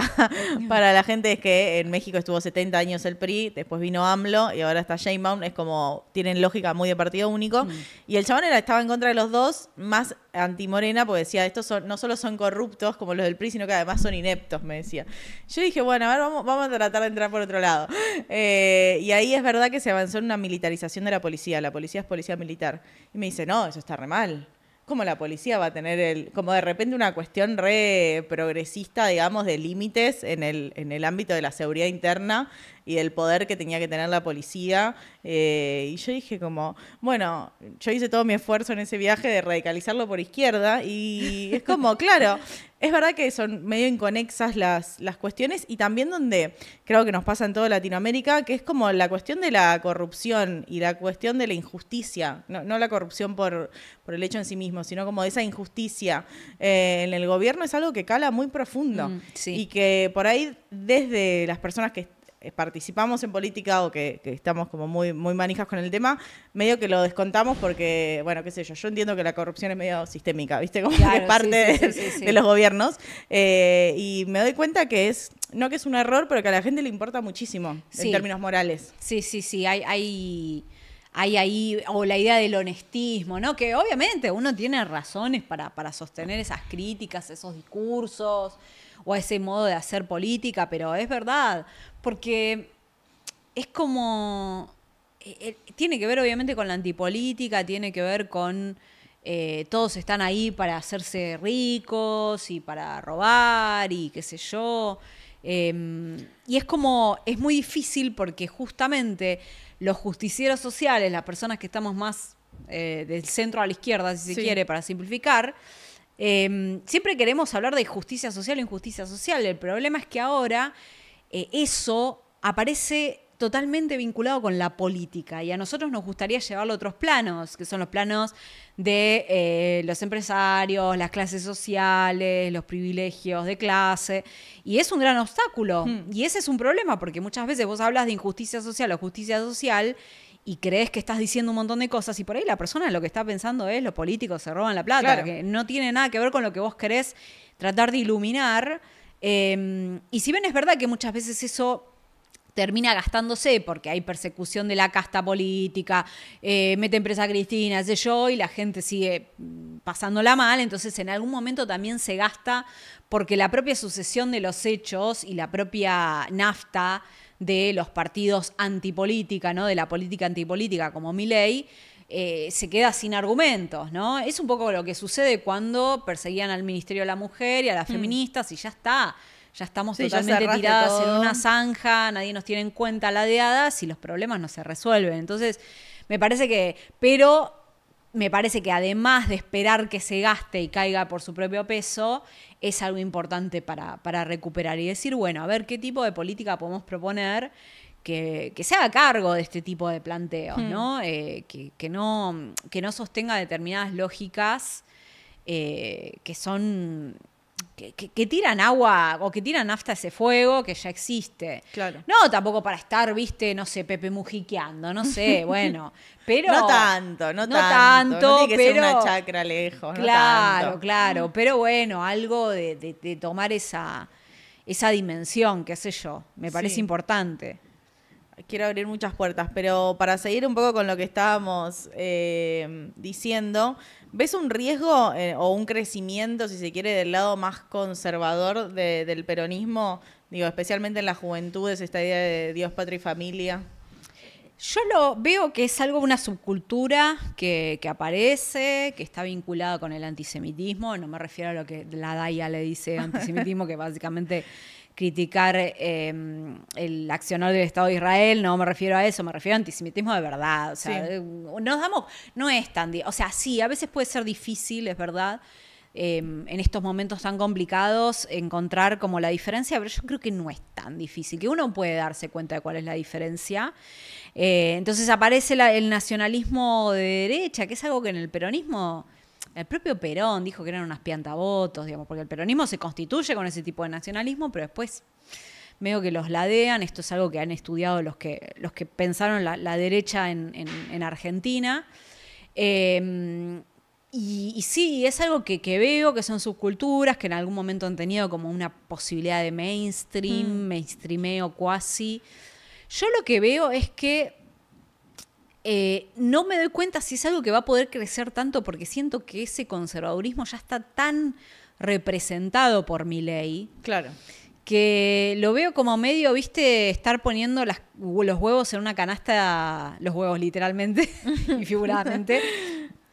la gente es que en México estuvo 70 años el PRI, después vino AMLO y ahora está Sheinbaum, es como, tienen lógica muy de partido único. Y el chabón estaba en contra de los dos, más antimorena, porque decía, estos no solo son corruptos como los del PRI, sino que además son ineptos, me decía. Yo dije, bueno, a ver, vamos a tratar de entrar por otro lado. Y ahí es verdad que se avanzó en una militarización de la policía es policía militar. Y me dice, no, eso está re mal. ¿cómo la policía va a tener como de repente una cuestión re progresista, digamos, de límites en el ámbito de la seguridad interna y del poder que tenía que tener la policía? Y yo dije como, bueno, yo hice todo mi esfuerzo en ese viaje de radicalizarlo por izquierda y es como, claro, es verdad que son medio inconexas las cuestiones y también donde creo que nos pasa en toda Latinoamérica, que es como la cuestión de la corrupción y la cuestión de la injusticia, no la corrupción por el hecho en sí mismo, sino como esa injusticia en el gobierno es algo que cala muy profundo Sí. y que por ahí desde las personas que participamos en política o que estamos como muy manijas con el tema, medio que lo descontamos porque, bueno, qué sé yo entiendo que la corrupción es medio sistémica, ¿viste? Como Claro, que es parte sí. de los gobiernos. Y me doy cuenta que no que es un error, pero que a la gente le importa muchísimo en términos morales. Sí. Hay ahí, o la idea del honestismo, ¿no? Que obviamente uno tiene razones para sostener esas críticas, esos discursos, o ese modo de hacer política, pero es verdad, porque es como... tiene que ver obviamente con la antipolítica, tiene que ver con... todos están ahí para hacerse ricos y para robar y qué sé yo. Y es como... es muy difícil porque justamente los justicieros sociales, las personas que estamos más del centro a la izquierda, si se quiere, para simplificar... siempre queremos hablar de justicia social o injusticia social. El problema es que ahora eso aparece totalmente vinculado con la política y a nosotros nos gustaría llevarlo a otros planos, que son los planos de los empresarios, las clases sociales, los privilegios de clase, y es un gran obstáculo. Y ese es un problema porque muchas veces vos hablas de injusticia social o justicia social y crees que estás diciendo un montón de cosas y por ahí la persona lo que está pensando es los políticos se roban la plata, claro, que no tiene nada que ver con lo que vos querés tratar de iluminar. Y si bien es verdad que muchas veces eso termina gastándose porque hay persecución de la casta política, meten presa a Cristina, sé yo, y la gente sigue pasándola mal, entonces en algún momento también se gasta porque la propia sucesión de los hechos y la propia nafta de los partidos antipolítica, ¿no? De la política antipolítica como Milei, se queda sin argumentos, ¿no? Es un poco lo que sucede cuando perseguían al Ministerio de la Mujer y a las feministas y ya está. Ya estamos totalmente tiradas en una zanja, nadie nos tiene en cuenta ladeadas y los problemas no se resuelven. Entonces, me parece que además de esperar que se gaste y caiga por su propio peso, es algo importante para recuperar y decir, bueno, a ver qué tipo de política podemos proponer que se haga cargo de este tipo de planteos, ¿no? Que no sostenga determinadas lógicas que son... Que tiran agua o que tiran nafta a ese fuego que ya existe. Claro. No, tampoco para estar, viste, no sé, Pepe mujiqueando, no sé, bueno. Pero no tanto. No tiene que ser una chacra lejos. Claro, no tanto. claro. Pero bueno, algo de tomar esa dimensión, qué sé yo, me parece importante. Quiero abrir muchas puertas, pero para seguir un poco con lo que estábamos diciendo, ¿ves un riesgo o un crecimiento, si se quiere, del lado más conservador del peronismo? Digo, especialmente en las juventudes, esta idea de Dios, patria y familia. Yo lo veo que es algo, una subcultura que aparece, que está vinculada con el antisemitismo. No me refiero a lo que la Daya le dice antisemitismo, que básicamente criticar el accionar del Estado de Israel, no me refiero a eso, me refiero a antisemitismo de verdad. O sea, no es tan... O sea, sí, a veces puede ser difícil, es verdad, en estos momentos tan complicados encontrar como la diferencia, pero yo creo que no es tan difícil, que uno puede darse cuenta de cuál es la diferencia. Entonces aparece el nacionalismo de derecha, que es algo que en el peronismo... El propio Perón dijo que eran unas piantavotos, digamos, porque el peronismo se constituye con ese tipo de nacionalismo, pero después medio que los ladean. Esto es algo que han estudiado los que pensaron la derecha en Argentina. Y sí, es algo que veo que son subculturas que en algún momento han tenido como una posibilidad de mainstreameo cuasi. Yo lo que veo es que no me doy cuenta si es algo que va a poder crecer tanto porque siento que ese conservadurismo ya está tan representado por Milei. Claro. Que lo veo como medio, viste, estar poniendo los huevos en una canasta, los huevos literalmente y figuradamente,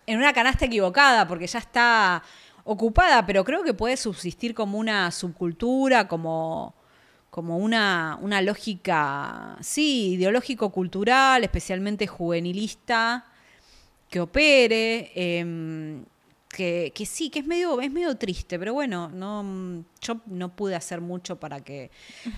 en una canasta equivocada, porque ya está ocupada, pero creo que puede subsistir como una subcultura, como una lógica, sí, ideológico-cultural, especialmente juvenilista, que opere, que sí, que es medio triste, pero bueno, yo no pude hacer mucho para que...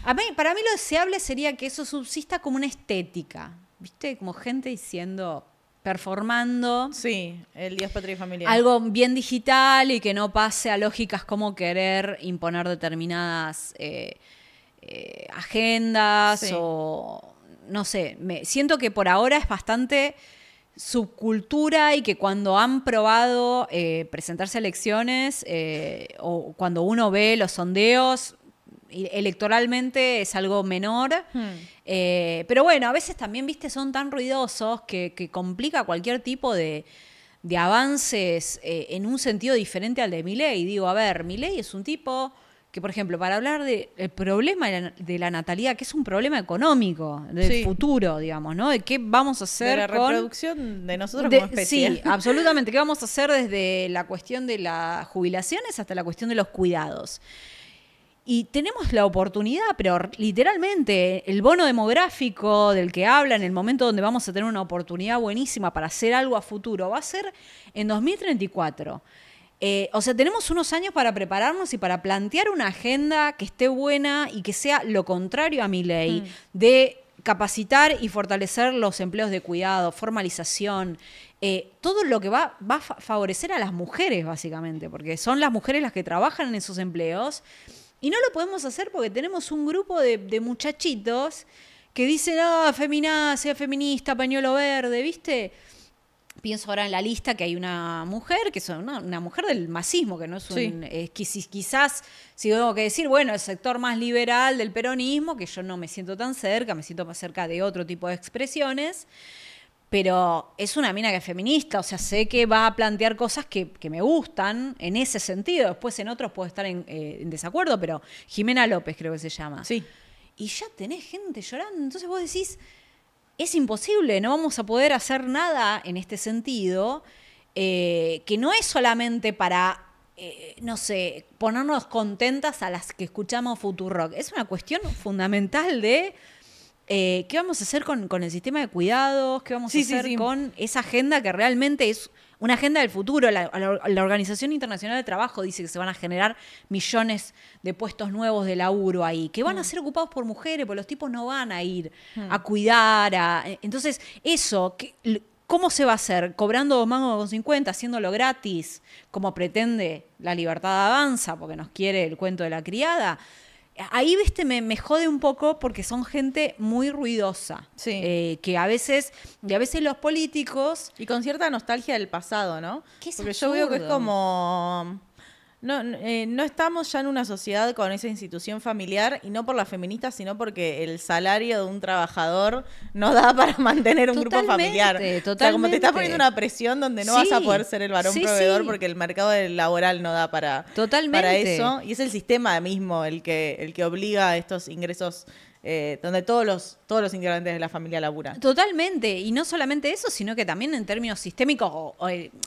Para mí lo deseable sería que eso subsista como una estética, ¿viste? Como gente diciendo, performando. Sí, el Dios, Patria y Familia. Algo bien digital y que no pase a lógicas como querer imponer determinadas agendas, sí. O no sé, siento que por ahora es bastante subcultura y que cuando han probado presentarse a elecciones o cuando uno ve los sondeos electoralmente es algo menor, pero bueno, a veces también, viste, son tan ruidosos que complica cualquier tipo de avances en un sentido diferente al de Milei. Digo, a ver, Milei es un tipo que, por ejemplo, para hablar del problema de la natalidad, que es un problema económico, del futuro, digamos, ¿no? De qué vamos a hacer de la reproducción de nosotros como especie. Sí, absolutamente. ¿Qué vamos a hacer desde la cuestión de las jubilaciones hasta la cuestión de los cuidados? Y tenemos la oportunidad, pero literalmente, el bono demográfico del que habla en el momento donde vamos a tener una oportunidad buenísima para hacer algo a futuro, va a ser en 2034. O sea, tenemos unos años para prepararnos y para plantear una agenda que esté buena y que sea lo contrario a Milei, de capacitar y fortalecer los empleos de cuidado, formalización, todo lo que va a favorecer a las mujeres, básicamente, porque son las mujeres las que trabajan en esos empleos. Y no lo podemos hacer porque tenemos un grupo de muchachitos que dicen, feminacia, feminista, pañuelo verde, ¿viste? Pienso ahora en la lista que hay una mujer, que es una mujer del masismo, que no es un... quizás, si tengo que decir, bueno, el sector más liberal del peronismo, que yo no me siento tan cerca, me siento más cerca de otro tipo de expresiones, pero es una mina que es feminista, o sea, sé que va a plantear cosas que me gustan en ese sentido. Después en otros puedo estar en desacuerdo, pero Jimena López creo que se llama. Sí. Y ya tenés gente llorando, entonces vos decís... Es imposible, no vamos a poder hacer nada en este sentido, que no es solamente para, no sé, ponernos contentas a las que escuchamos Futurock. Es una cuestión fundamental de qué vamos a hacer con el sistema de cuidados, qué vamos a hacer con esa agenda que realmente es una agenda del futuro. La Organización Internacional del Trabajo dice que se van a generar millones de puestos nuevos de laburo ahí, que van a ser ocupados por mujeres, porque los tipos no van a ir a cuidar. Entonces, eso, ¿cómo se va a hacer? ¿Cobrando 2,50 mangos, haciéndolo gratis, como pretende La Libertad Avanza, porque nos quiere el cuento de la criada? Ahí, viste, me jode un poco porque son gente muy ruidosa. Sí. Que a veces los políticos... Y con cierta nostalgia del pasado, ¿no? Porque yo veo que es como... No estamos ya en una sociedad con esa institución familiar, y no por las feministas, sino porque el salario de un trabajador no da para mantener un grupo familiar. Totalmente. O sea, como te está poniendo una presión donde no vas a poder ser el varón proveedor porque el mercado laboral no da para eso. Y es el sistema mismo el que obliga a estos ingresos donde todos los integrantes de la familia laburan. Totalmente, y no solamente eso, sino que también en términos sistémicos,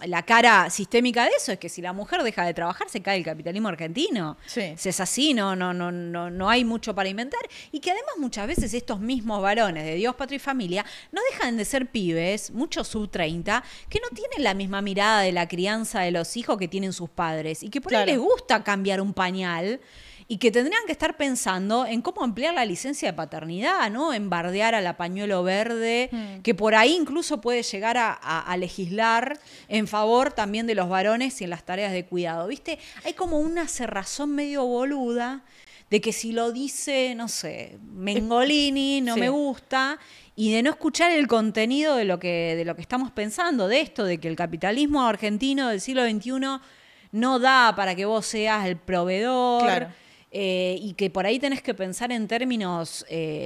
la cara sistémica de eso es que si la mujer deja de trabajar se cae el capitalismo argentino. Sí. Si es así, no hay mucho para inventar, y que además muchas veces estos mismos varones de Dios, Patria y Familia no dejan de ser pibes, muchos sub-30, que no tienen la misma mirada de la crianza de los hijos que tienen sus padres, y que por ahí les gusta cambiar un pañal, y que tendrían que estar pensando en cómo ampliar la licencia de paternidad, ¿no? En bardear a la pañuelo verde, que por ahí incluso puede llegar a legislar en favor también de los varones y en las tareas de cuidado, ¿viste? Hay como una cerrazón medio boluda de que si lo dice, no sé, Mengolini, no me gusta, y de no escuchar el contenido de lo que estamos pensando, de esto, de que el capitalismo argentino del siglo XXI no da para que vos seas el proveedor. Claro. Y que por ahí tenés que pensar en términos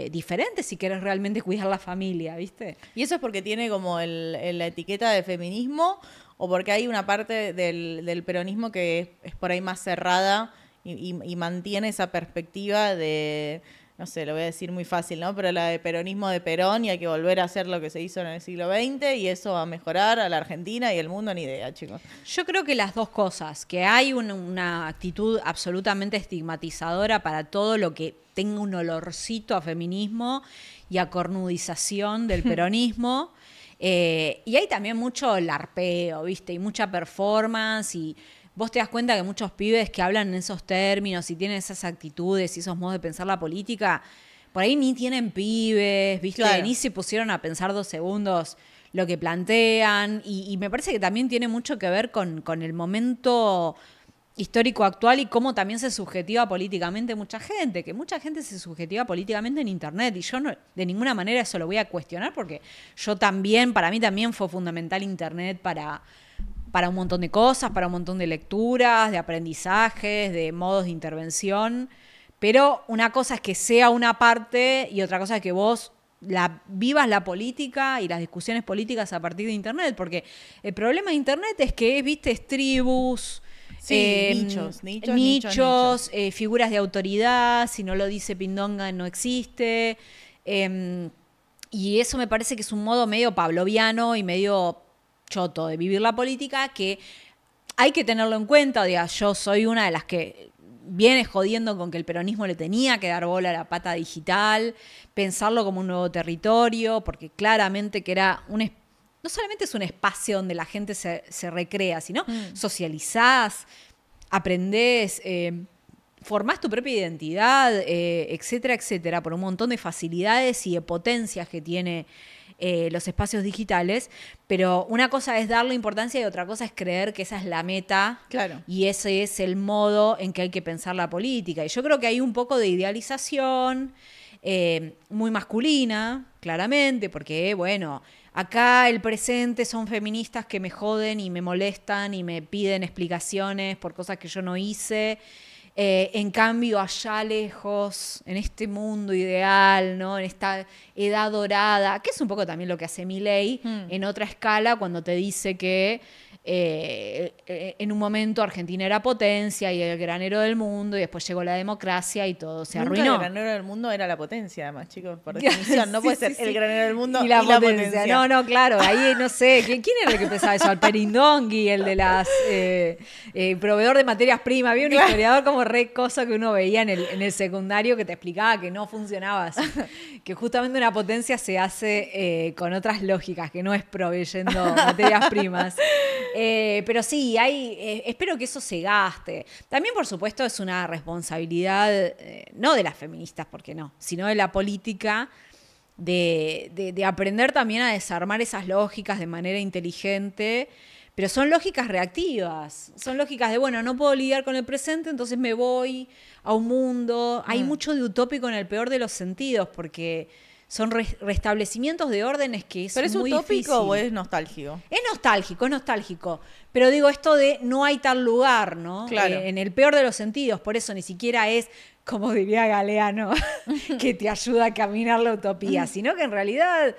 diferentes si querés realmente cuidar la familia, ¿viste? ¿Y eso es porque tiene como la etiqueta de feminismo, o porque hay una parte del peronismo que es por ahí más cerrada y mantiene esa perspectiva de no sé, lo voy a decir muy fácil, ¿no? Pero la de peronismo de Perón y hay que volver a hacer lo que se hizo en el siglo XX y eso va a mejorar a la Argentina y el mundo, ni idea, chicos. Yo creo que las dos cosas, que hay una actitud absolutamente estigmatizadora para todo lo que tenga un olorcito a feminismo y a cornudización del peronismo. Y hay también mucho larpeo, ¿viste? Y mucha performance y vos te das cuenta que muchos pibes que hablan en esos términos y tienen esas actitudes y esos modos de pensar la política, por ahí ni tienen pibes, ¿viste? Claro. Ni se pusieron a pensar 2 segundos lo que plantean. Y me parece que también tiene mucho que ver con el momento histórico actual y cómo también se subjetiva políticamente mucha gente, que mucha gente se subjetiva políticamente en internet y yo no, de ninguna manera eso lo voy a cuestionar porque yo también, para mí también fue fundamental internet para un montón de cosas, para un montón de lecturas, de aprendizajes, de modos de intervención, pero una cosa es que sea una parte y otra cosa es que vos vivas la política y las discusiones políticas a partir de internet, porque el problema de internet es que, viste, es tribus, Sí, nichos. Figuras de autoridad, si no lo dice Pindonga no existe, y eso me parece que es un modo medio pavloviano y medio choto de vivir la política que hay que tenerlo en cuenta. Diga, yo soy una de las que viene jodiendo con que el peronismo le tenía que dar bola a la pata digital, pensarlo como un nuevo territorio, porque claramente que era no solamente es un espacio donde la gente se recrea, sino socializás, aprendés, formás tu propia identidad, etcétera, etcétera, por un montón de facilidades y de potencias que tiene los espacios digitales, pero una cosa es darle importancia y otra cosa es creer que esa es la meta. Claro. Y ese es el modo en que hay que pensar la política. Y yo creo que hay un poco de idealización muy masculina, claramente, porque, bueno, acá el presente son feministas que me joden y me molestan y me piden explicaciones por cosas que yo no hice. En cambio, allá lejos, en este mundo ideal, ¿no? En esta edad dorada, que es un poco también lo que hace Milei en otra escala cuando te dice que en un momento Argentina era potencia y el granero del mundo y después llegó la democracia y todo se arruinó. El granero del mundo era la potencia, además, chicos, por definición. No puede ser el granero del mundo y la potencia. No, claro, ahí no sé, ¿quién era el que pensaba eso? Alperindongui, el de las proveedor de materias primas. Había un historiador como re cosa que uno veía en el secundario que te explicaba que no funcionaba así. Que justamente una potencia se hace con otras lógicas, que no es proveyendo materias primas. Pero sí, espero que eso se gaste. También, por supuesto, es una responsabilidad, no de las feministas, porque no, sino de la política, de aprender también a desarmar esas lógicas de manera inteligente. Pero son lógicas reactivas, son lógicas de, bueno, no puedo lidiar con el presente, entonces me voy a un mundo. Hay mucho de utópico en el peor de los sentidos, porque son restablecimientos de órdenes que es muy difícil. ¿Pero es utópico o es nostálgico? Es nostálgico. Pero digo, esto de no hay tal lugar, ¿no? Claro. En el peor de los sentidos, por eso ni siquiera es, como diría Galeano, que te ayuda a caminar la utopía, sino que en realidad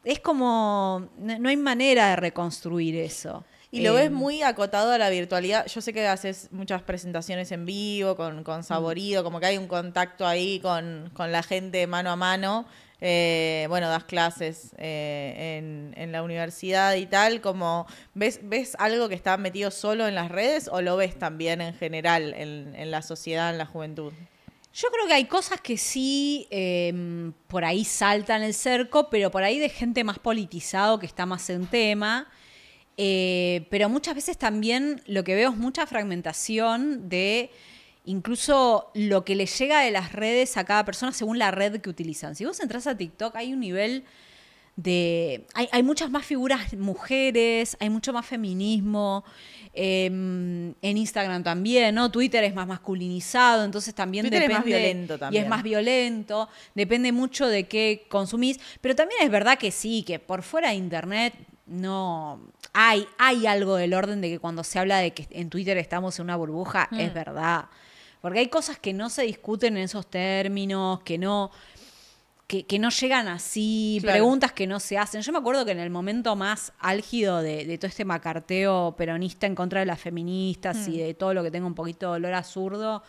es como, no hay manera de reconstruir eso. Y lo ves muy acotado a la virtualidad. Yo sé que haces muchas presentaciones en vivo, con Saborido, como que hay un contacto ahí con la gente mano a mano. Bueno, das clases en la universidad y tal. Como ¿ves algo que está metido solo en las redes o lo ves también en general en la sociedad, en la juventud? Yo creo que hay cosas que sí por ahí saltan el cerco, pero por ahí de gente más politizado que está más en tema. Pero muchas veces también lo que veo es mucha fragmentación de incluso lo que le llega de las redes a cada persona según la red que utilizan. Si vos entras a TikTok hay un nivel de... Hay muchas más figuras mujeres, hay mucho más feminismo, en Instagram también, ¿no? Twitter es más masculinizado, entonces también Twitter depende... es más violento también. Y es más violento, depende mucho de qué consumís, pero también es verdad que sí, que por fuera de internet no... Hay algo del orden de que cuando se habla de que en Twitter estamos en una burbuja, es verdad. Porque hay cosas que no se discuten en esos términos, que no... que no llegan así, Claro. preguntas que no se hacen. Yo me acuerdo que en el momento más álgido de todo este macarteo peronista en contra de las feministas y de todo lo que tenga un poquito de olor a zurdo,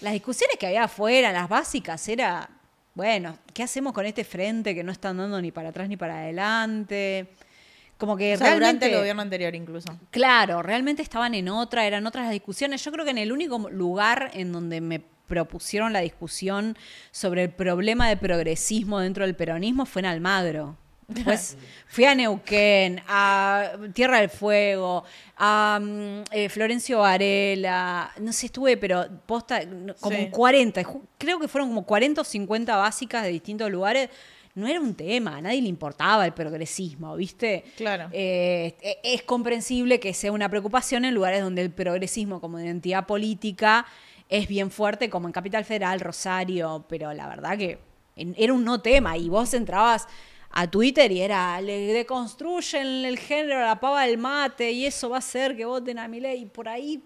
las discusiones que había afuera, las básicas, era, bueno, ¿qué hacemos con este frente que no están dando ni para atrás ni para adelante? Como que O sea, durante realmente... el gobierno anterior incluso. Claro, realmente estaban eran otras las discusiones. Yo creo que en el único lugar en donde me propusieron la discusión sobre el problema de progresismo dentro del peronismo fue en Almagro. Pues fui a Neuquén, a Tierra del Fuego, a Florencio Varela, no sé, estuve, pero posta, como Sí. 40, creo que fueron como 40 o 50 básicas de distintos lugares. No era un tema, a nadie le importaba el progresismo, ¿viste? Claro. Es comprensible que sea una preocupación en lugares donde el progresismo como identidad política es bien fuerte, como en Capital Federal, Rosario, pero la verdad que era un no tema y vos entrabas a Twitter y era, le deconstruyen el género a la pava del mate y eso va a hacer que voten a Milei y por ahí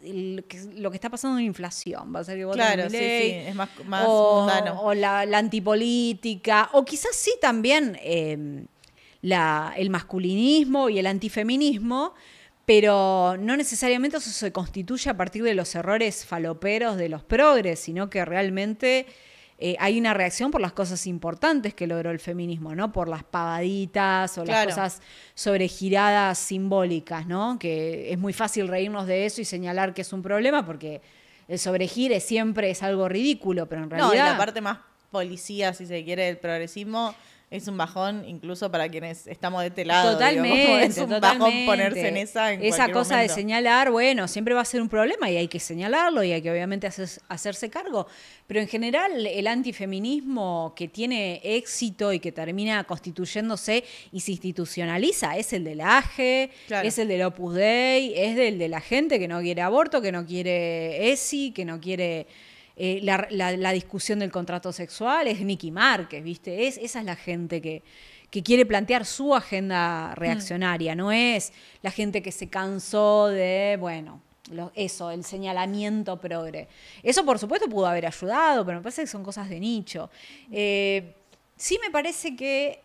lo que está pasando en inflación va a ser que voten Claro, a sí, Milei. sí, es más mundano. O la antipolítica, o quizás sí también el masculinismo y el antifeminismo, pero no necesariamente eso se constituye a partir de los errores faloperos de los progres, sino que realmente hay una reacción por las cosas importantes que logró el feminismo, ¿no? Por las pavaditas o Claro. las cosas sobregiradas simbólicas, ¿no? Que es muy fácil reírnos de eso y señalar que es un problema porque el sobregire siempre es algo ridículo, pero en realidad... No, y la parte más policía, si se quiere, del progresismo es un bajón incluso para quienes estamos de este lado. Totalmente, digo, es un bajón totalmente. ponerse en esa cosa momento. de señalar, bueno, siempre va a ser un problema y hay que señalarlo y hay que obviamente hacerse cargo. Pero en general el antifeminismo que tiene éxito y que termina constituyéndose y se institucionaliza es el del AGE, Claro. es el del Opus Dei, es del de la gente que no quiere aborto, que no quiere ESI, que no quiere... la discusión del contrato sexual, es Nicky Márquez, ¿viste? Esa es la gente que quiere plantear su agenda reaccionaria, no es la gente que se cansó de, bueno, el señalamiento progre. Eso, por supuesto, pudo haber ayudado, pero me parece que son cosas de nicho. Sí me parece que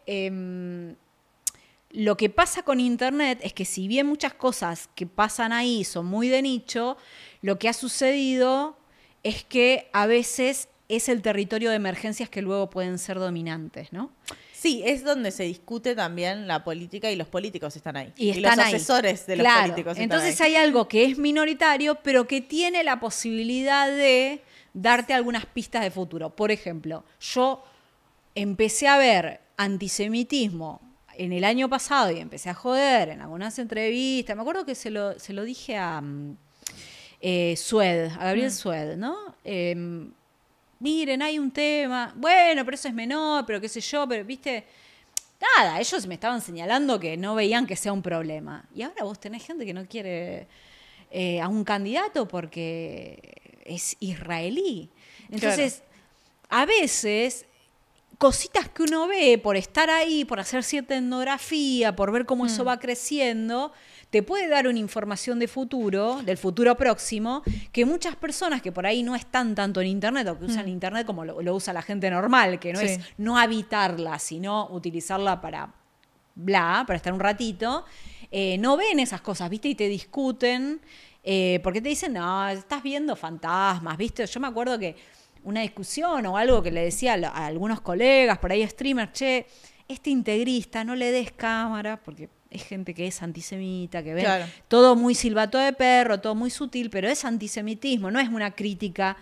lo que pasa con Internet es que si bien muchas cosas que pasan ahí son muy de nicho, lo que ha sucedido es que a veces es el territorio de emergencias que luego pueden ser dominantes, ¿no? Sí, es donde se discute también la política y los políticos están ahí. Y los están ahí. asesores de los Claro. políticos están Entonces ahí. hay algo que es minoritario, pero que tiene la posibilidad de darte algunas pistas de futuro. Por ejemplo, yo empecé a ver antisemitismo en el año pasado y empecé a joder en algunas entrevistas. Me acuerdo que se lo dije a Sued, a Gabriel Sued, ¿no? Miren, hay un tema, bueno, pero eso es menor, pero qué sé yo, pero viste, nada, ellos me estaban señalando que no veían que sea un problema. Y ahora vos tenés gente que no quiere a un candidato porque es israelí. Entonces, a veces, cositas que uno ve por estar ahí, por hacer cierta etnografía, por ver cómo eso va creciendo, te puede dar una información de futuro, del futuro próximo, que muchas personas que por ahí no están tanto en Internet o que usan Internet como lo usa la gente normal, que no Sí. es no habitarla, sino utilizarla para para estar un ratito, no ven esas cosas, ¿viste? Y te discuten, porque te dicen, no, estás viendo fantasmas, ¿viste? Yo me acuerdo que una discusión o algo que le decía a algunos colegas, por ahí streamers, che, este integrista, no le des cámara, porque es gente que es antisemita, que ve Claro. todo muy silbato de perro, todo muy sutil, pero es antisemitismo, no es una crítica,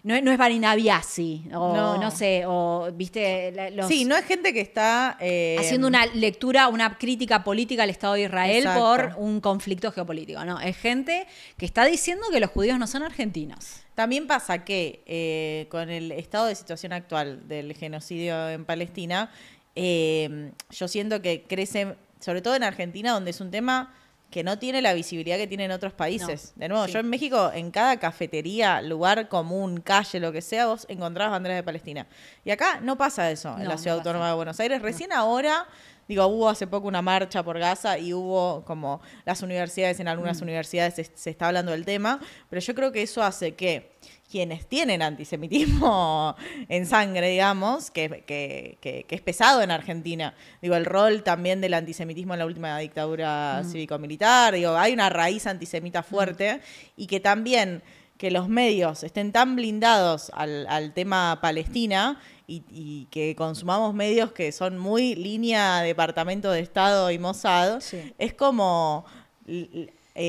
no es Vanina Biasi, o no sé, o, viste, Sí, no es gente que está... haciendo una lectura, una crítica política al Estado de Israel Exacto. por un conflicto geopolítico, no, es gente que está diciendo que los judíos no son argentinos. También pasa que con el estado de situación actual del genocidio en Palestina, yo siento que crece, sobre todo en Argentina, donde es un tema que no tiene la visibilidad que tiene en otros países. No, De nuevo, sí. yo en México, en cada cafetería, lugar común, calle, lo que sea, vos encontrás banderas de Palestina. Y acá no pasa eso en No, la Ciudad no pasa. Autónoma de Buenos Aires. Recién ahora... Digo, hubo hace poco una marcha por Gaza y hubo como las universidades, en algunas universidades se está hablando del tema, pero yo creo que eso hace que quienes tienen antisemitismo en sangre, digamos, que es pesado en Argentina. Digo, el rol también del antisemitismo en la última dictadura cívico-militar, digo, hay una raíz antisemita fuerte y que también que los medios estén tan blindados al tema Palestina y que consumamos medios que son muy línea Departamento de Estado y Mossad, es como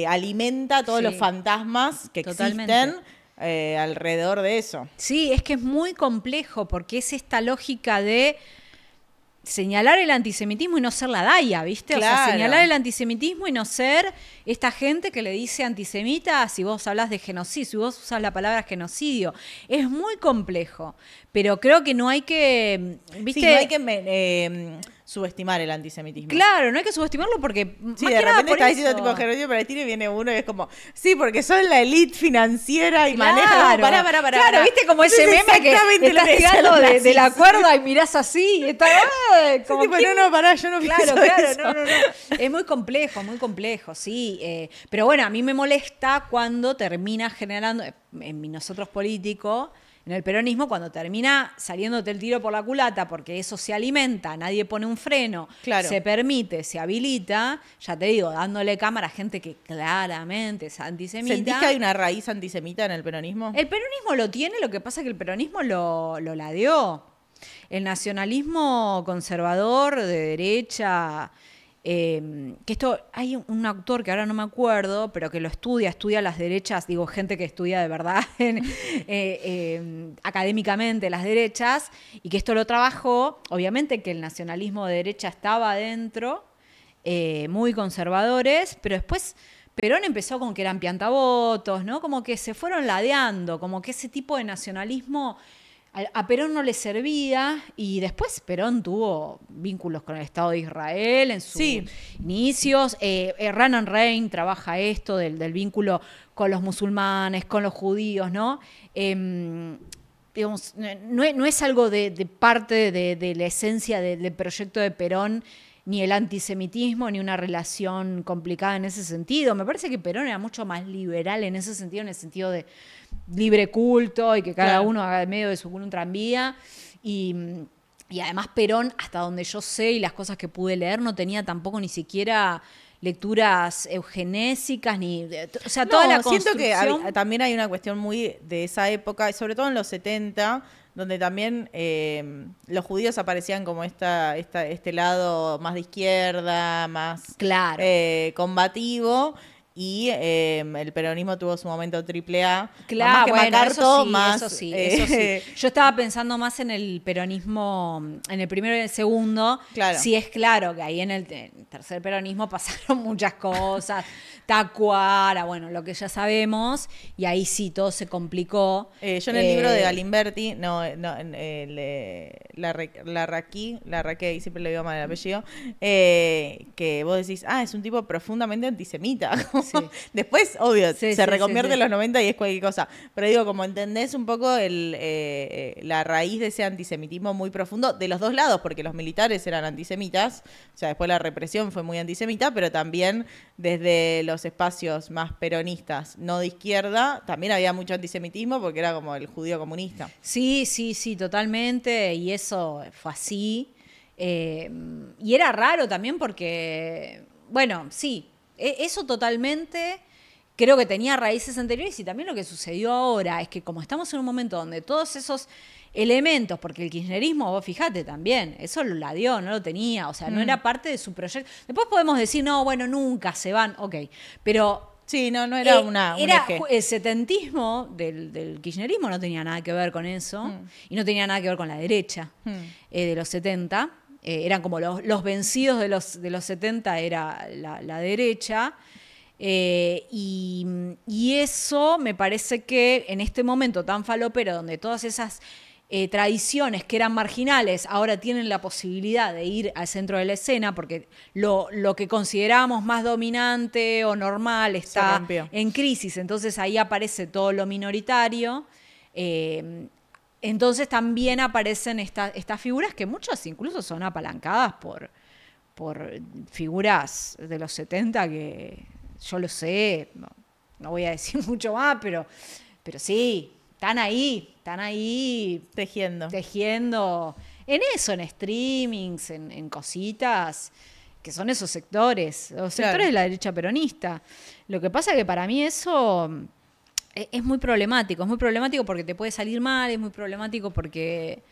alimenta todos los fantasmas que existen alrededor de eso. Sí, es que es muy complejo porque es esta lógica de señalar el antisemitismo y no ser la Daya, ¿viste? Claro. O sea, señalar el antisemitismo y no ser esta gente que le dice antisemita si vos hablas de genocidio, si vos usas la palabra genocidio. Es muy complejo, pero creo que no hay que, ¿viste? Sí, no hay que subestimar el antisemitismo. Claro, no hay que subestimarlo porque sí, de repente está diciendo tipo genocidio palestino y viene uno y es como, sí, porque son la elite financiera y manejan. Pará. Claro, viste como ese meme que estás tirando de la cuerda y mirás así y está como sí, tipo, no, pará, yo no pienso eso. No. Es muy complejo, sí. Pero bueno, a mí me molesta cuando termina generando, en nosotros políticos, en el peronismo, cuando termina saliéndote el tiro por la culata, porque eso se alimenta, nadie pone un freno, se permite, se habilita, ya te digo, dándole cámara a gente que claramente es antisemita. ¿Sentís que hay una raíz antisemita en el peronismo? El peronismo lo tiene, lo que pasa es que el peronismo lo ladeó. El nacionalismo conservador de derecha, que esto, hay un autor que ahora no me acuerdo, pero que lo estudia las derechas, digo, gente que estudia de verdad académicamente las derechas, y que esto lo trabajó, obviamente que el nacionalismo de derecha estaba adentro, muy conservadores, pero después Perón empezó con que eran piantavotos, ¿no? Como que se fueron ladeando, como que ese tipo de nacionalismo a Perón no le servía, y después Perón tuvo vínculos con el Estado de Israel en sus inicios. Ronan Rein trabaja esto del vínculo con los musulmanes, con los judíos, ¿no? Digamos, no es algo de parte de la esencia del proyecto de Perón, ni el antisemitismo, ni una relación complicada en ese sentido. Me parece que Perón era mucho más liberal en ese sentido de libre culto y que cada uno haga de medio de su culo un tranvía. Y además Perón, hasta donde yo sé y las cosas que pude leer, no tenía tampoco ni siquiera lecturas eugenésicas, o sea, toda la construcción. Siento que también hay una cuestión muy de esa época, y sobre todo en los 70, donde también los judíos aparecían como este lado más de izquierda, más combativo, y el peronismo tuvo su momento AAA. Claro, más que Macarto, eso sí. Yo estaba pensando más en el peronismo, en el primero y el segundo. Claro. Sí, es claro que ahí en el tercer peronismo pasaron muchas cosas. Tacuara, bueno, lo que ya sabemos, y ahí sí todo se complicó. Yo en el libro de Galimberti, Larraquí, siempre le digo mal el apellido, que vos decís, es un tipo profundamente antisemita. Sí. Después, obvio, se reconvierte en los 90 y es cualquier cosa. Pero digo, como entendés un poco la raíz de ese antisemitismo muy profundo de los dos lados, porque los militares eran antisemitas, o sea, después la represión fue muy antisemita, pero también desde los espacios más peronistas, no de izquierda, también había mucho antisemitismo porque era como el judío comunista. Sí, totalmente, y eso fue así. Y era raro también porque, bueno, sí, eso totalmente creo que tenía raíces anteriores, y también lo que sucedió ahora es que como estamos en un momento donde todos esos elementos, porque el kirchnerismo, vos fijate también, eso lo ladeó, no lo tenía, o sea, no era parte de su proyecto. Después podemos decir, no, bueno, nunca se van, ok, pero... Sí, no era un eje. El setentismo del kirchnerismo no tenía nada que ver con eso, y no tenía nada que ver con la derecha de los 70, eran como los vencidos de los 70, era la derecha. Y eso me parece que en este momento tan falopero, donde todas esas tradiciones que eran marginales ahora tienen la posibilidad de ir al centro de la escena, porque lo que considerábamos más dominante o normal está en crisis, entonces ahí aparece todo lo minoritario. Entonces también aparecen estas figuras que muchas incluso son apalancadas por figuras de los 70 que yo lo sé, no voy a decir mucho más, pero sí, están ahí tejiendo en eso, en streamings, en cositas, que son esos sectores, los sectores de la derecha peronista. Lo que pasa es que para mí eso es muy problemático porque te puede salir mal, es muy problemático porque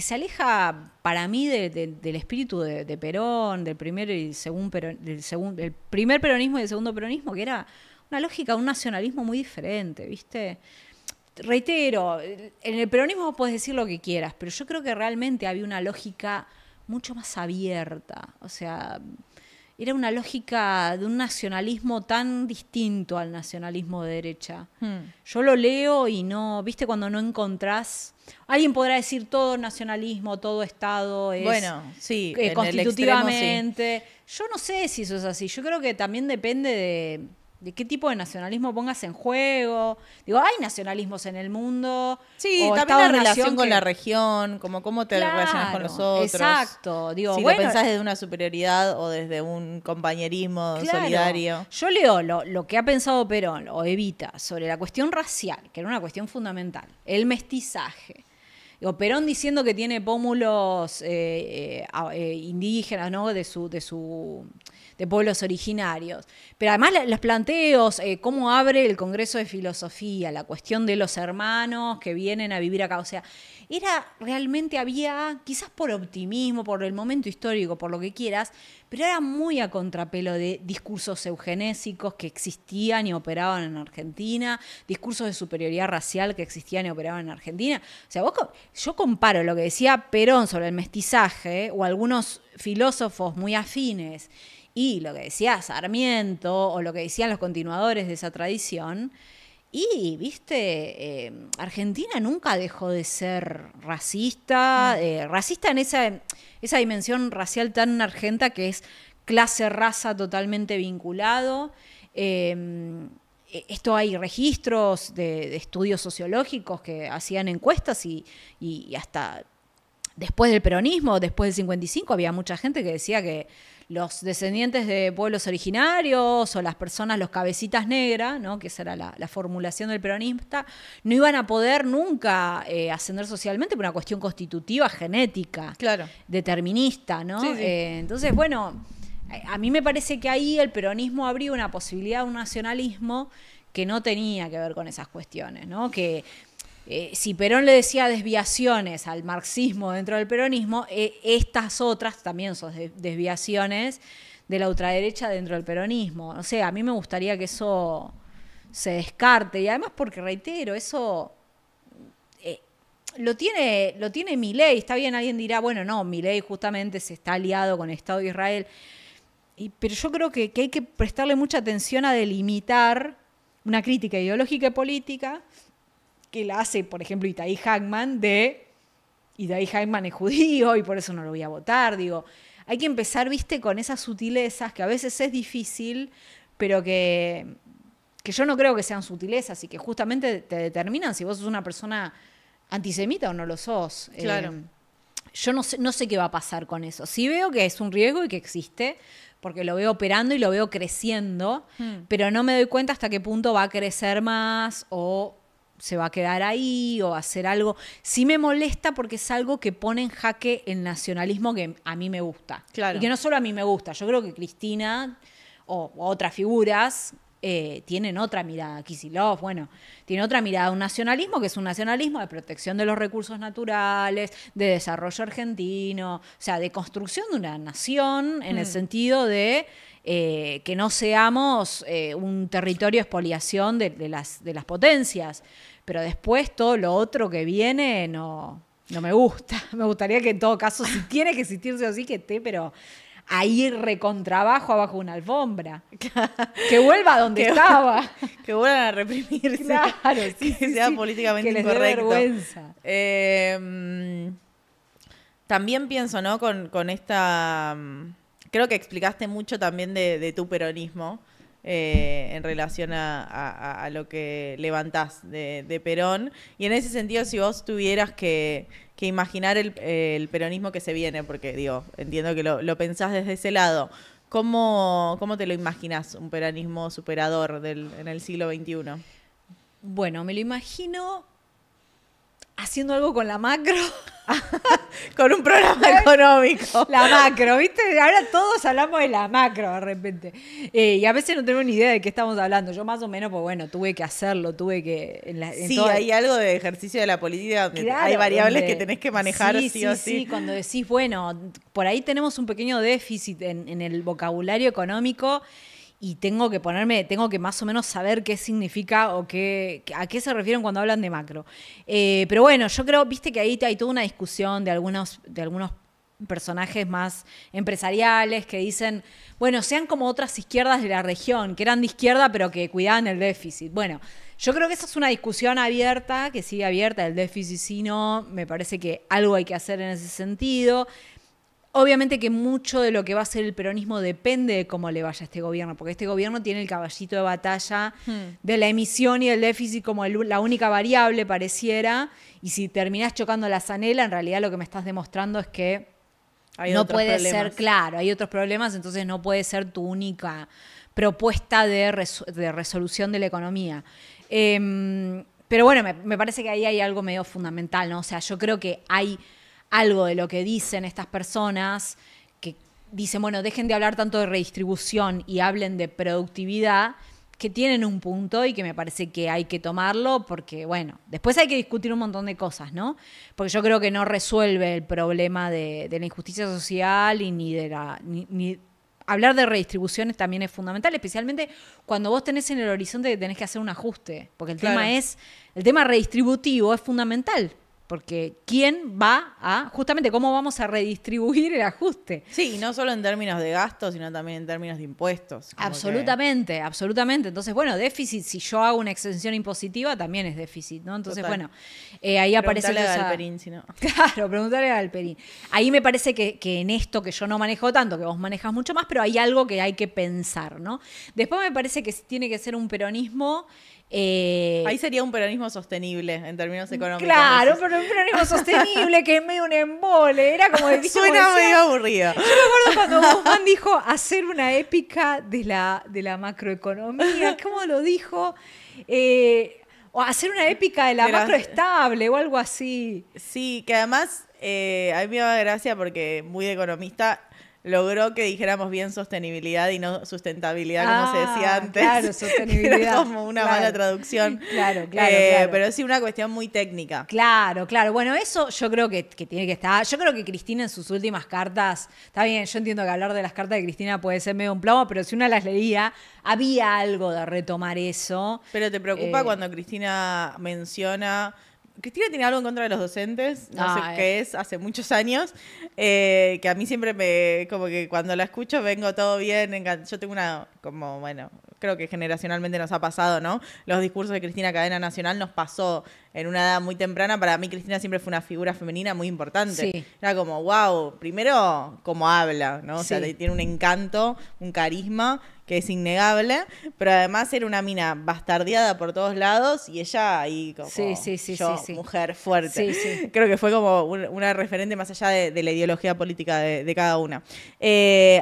se aleja para mí del espíritu de Perón, del primer y del primer peronismo y del segundo peronismo, que era una lógica, un nacionalismo muy diferente, ¿viste? Reitero, en el peronismo vos podés decir lo que quieras, pero yo creo que realmente había una lógica mucho más abierta. O sea, era una lógica de un nacionalismo tan distinto al nacionalismo de derecha. Yo lo leo y no, ¿viste? Cuando no encontrás... Alguien podrá decir todo nacionalismo, todo Estado es... Bueno, sí, constitutivamente. En el extremo, sí. Yo no sé si eso es así. Yo creo que también depende de qué tipo de nacionalismo pongas en juego. Digo, hay nacionalismos en el mundo. Sí, también la relación con la región, como cómo te relacionas con los otros. Exacto. Digo, si bueno, lo pensás desde una superioridad o desde un compañerismo solidario. Yo leo lo que ha pensado Perón o Evita sobre la cuestión racial, que era una cuestión fundamental, el mestizaje. Digo, Perón diciendo que tiene pómulos indígenas, ¿no? de pueblos originarios. Pero además los planteos, cómo abre el Congreso de Filosofía, la cuestión de los hermanos que vienen a vivir acá. O sea, había, quizás por optimismo, por el momento histórico, por lo que quieras, pero era muy a contrapelo de discursos eugenésicos que existían y operaban en Argentina, discursos de superioridad racial que existían y operaban en Argentina. O sea, yo comparo lo que decía Perón sobre el mestizaje, o algunos filósofos muy afines, y lo que decía Sarmiento, o lo que decían los continuadores de esa tradición. Y, viste, Argentina nunca dejó de ser racista, racista en esa dimensión racial tan argenta que es clase-raza totalmente vinculado. Esto hay registros de estudios sociológicos que hacían encuestas y hasta después del peronismo, después del 55, había mucha gente que decía que los descendientes de pueblos originarios o las personas, los cabecitas negras, ¿no? Que esa era la formulación del peronista, no iban a poder nunca ascender socialmente por una cuestión constitutiva, genética, claro, determinista, ¿no? Sí, sí. Entonces, bueno, a mí me parece que ahí el peronismo abrió una posibilidad de un nacionalismo que no tenía que ver con esas cuestiones, ¿no? Que si Perón le decía desviaciones al marxismo dentro del peronismo, estas otras también son desviaciones de la ultraderecha dentro del peronismo. O sea, a mí me gustaría que eso se descarte, y además porque, reitero, eso lo tiene Milei. Está bien, alguien dirá, bueno, no, Milei justamente se está aliado con el Estado de Israel, pero yo creo que hay que prestarle mucha atención a delimitar una crítica ideológica y política que la hace, por ejemplo, Itai Hackman, Itai Hackman es judío y por eso no lo voy a votar. Digo, hay que empezar, viste, con esas sutilezas que a veces es difícil, pero que yo no creo que sean sutilezas y que justamente te determinan si vos sos una persona antisemita o no lo sos. Claro. Yo no sé qué va a pasar con eso. Sí veo que es un riesgo y que existe, porque lo veo operando y lo veo creciendo, pero no me doy cuenta hasta qué punto va a crecer más o se va a quedar ahí o hacer algo. Sí me molesta porque es algo que pone en jaque el nacionalismo que a mí me gusta. Claro. Y que no solo a mí me gusta. Yo creo que Cristina o otras figuras tienen otra mirada. Kicillof, bueno, tiene otra mirada. Un nacionalismo que es un nacionalismo de protección de los recursos naturales, de desarrollo argentino, o sea, de construcción de una nación en el sentido de que no seamos un territorio de expoliación de las potencias. Pero después todo lo otro que viene no me gusta. Me gustaría que en todo caso, si tiene que existirse así, que esté, pero ahí recontrabajo abajo de una alfombra. Que vuelva a donde estaba. Que vuelvan a reprimirse. Claro, sí, que sea políticamente que incorrecto. Les dé vergüenza. También pienso, ¿no? Con esta... creo que explicaste mucho también de tu peronismo. En relación a lo que levantás de Perón. Y en ese sentido, si vos tuvieras que imaginar el peronismo que se viene, porque digo, entiendo que lo pensás desde ese lado, ¿cómo te lo imaginás un peronismo superador en el siglo XXI? Bueno, me lo imagino haciendo algo con la macro. Con un programa económico. La macro, ¿viste? Ahora todos hablamos de la macro de repente. Y a veces no tenemos ni idea de qué estamos hablando. Yo más o menos, pues bueno, tuve que hacerlo, tuve que... Sí, hay algo de ejercicio de la política donde claro, hay variables que tenés que manejar sí o sí. Sí, cuando decís, bueno, por ahí tenemos un pequeño déficit en el vocabulario económico y tengo que más o menos saber qué significa o a qué se refieren cuando hablan de macro. Pero bueno, yo creo, viste que ahí hay toda una discusión de algunos personajes más empresariales que dicen, bueno, sean como otras izquierdas de la región, que eran de izquierda pero que cuidaban el déficit. Bueno, yo creo que esa es una discusión abierta, que sigue abierta, el déficit sí no, me parece que algo hay que hacer en ese sentido. Obviamente que mucho de lo que va a ser el peronismo depende de cómo le vaya a este gobierno, porque este gobierno tiene el caballito de batalla de la emisión y el déficit como la única variable pareciera, y si terminás chocando la zanela, en realidad lo que me estás demostrando es que no puede ser, claro, hay otros problemas, entonces no puede ser tu única propuesta de resolución de la economía. Pero bueno, me parece que ahí hay algo medio fundamental, ¿no? O sea, yo creo que hay algo de lo que dicen estas personas, que dicen, bueno, dejen de hablar tanto de redistribución y hablen de productividad, que tienen un punto y que me parece que hay que tomarlo porque, bueno, después hay que discutir un montón de cosas, ¿no? Porque yo creo que no resuelve el problema de la injusticia social y ni hablar de redistribuciones también es fundamental, especialmente cuando vos tenés en el horizonte que tenés que hacer un ajuste, porque el tema redistributivo es fundamental. Porque ¿quién va justamente cómo vamos a redistribuir el ajuste? Sí, y no solo en términos de gastos, sino también en términos de impuestos. Absolutamente. Entonces, bueno, déficit, si yo hago una exención impositiva, también es déficit, ¿no? Entonces, bueno, ahí aparece... Preguntale a Galperín, si no. Claro, preguntale a Galperín. Ahí me parece que en esto que yo no manejo tanto, que vos manejas mucho más, pero hay algo que hay que pensar, ¿no? Después me parece que tiene que ser un peronismo... Ahí sería un peronismo sostenible en términos económicos. Claro, pero un peronismo sostenible que es medio un embole. Era como suena medio aburrido. Yo me acuerdo cuando Guzmán dijo hacer una épica de la macroeconomía. ¿Cómo lo dijo? O hacer una épica de la macroestable o algo así. Sí, que además a mí me da gracia porque muy de economista logró que dijéramos bien sostenibilidad y no sustentabilidad, como se decía antes. Claro, sostenibilidad. Era como una mala traducción. Claro. Pero sí una cuestión muy técnica. Claro. Bueno, eso yo creo que tiene que estar. Yo creo que Cristina en sus últimas cartas, está bien, yo entiendo que hablar de las cartas de Cristina puede ser medio un plomo, pero si una las leía, había algo de retomar eso. Pero ¿te preocupa cuando Cristina menciona... Cristina tiene algo en contra de los docentes, no sé qué es, hace muchos años, que a mí siempre como que cuando la escucho vengo todo bien, yo tengo creo que generacionalmente nos ha pasado, ¿no? Los discursos de Cristina Cadena Nacional nos pasó en una edad muy temprana. Para mí Cristina siempre fue una figura femenina muy importante. Sí. Era como, wow, primero como habla, ¿no? O sea, Sí. tiene un encanto, un carisma que es innegable, pero además era una mina bastardeada por todos lados y ella ahí como Sí, mujer fuerte. Sí. Creo que fue como una referente más allá de la ideología política de cada una.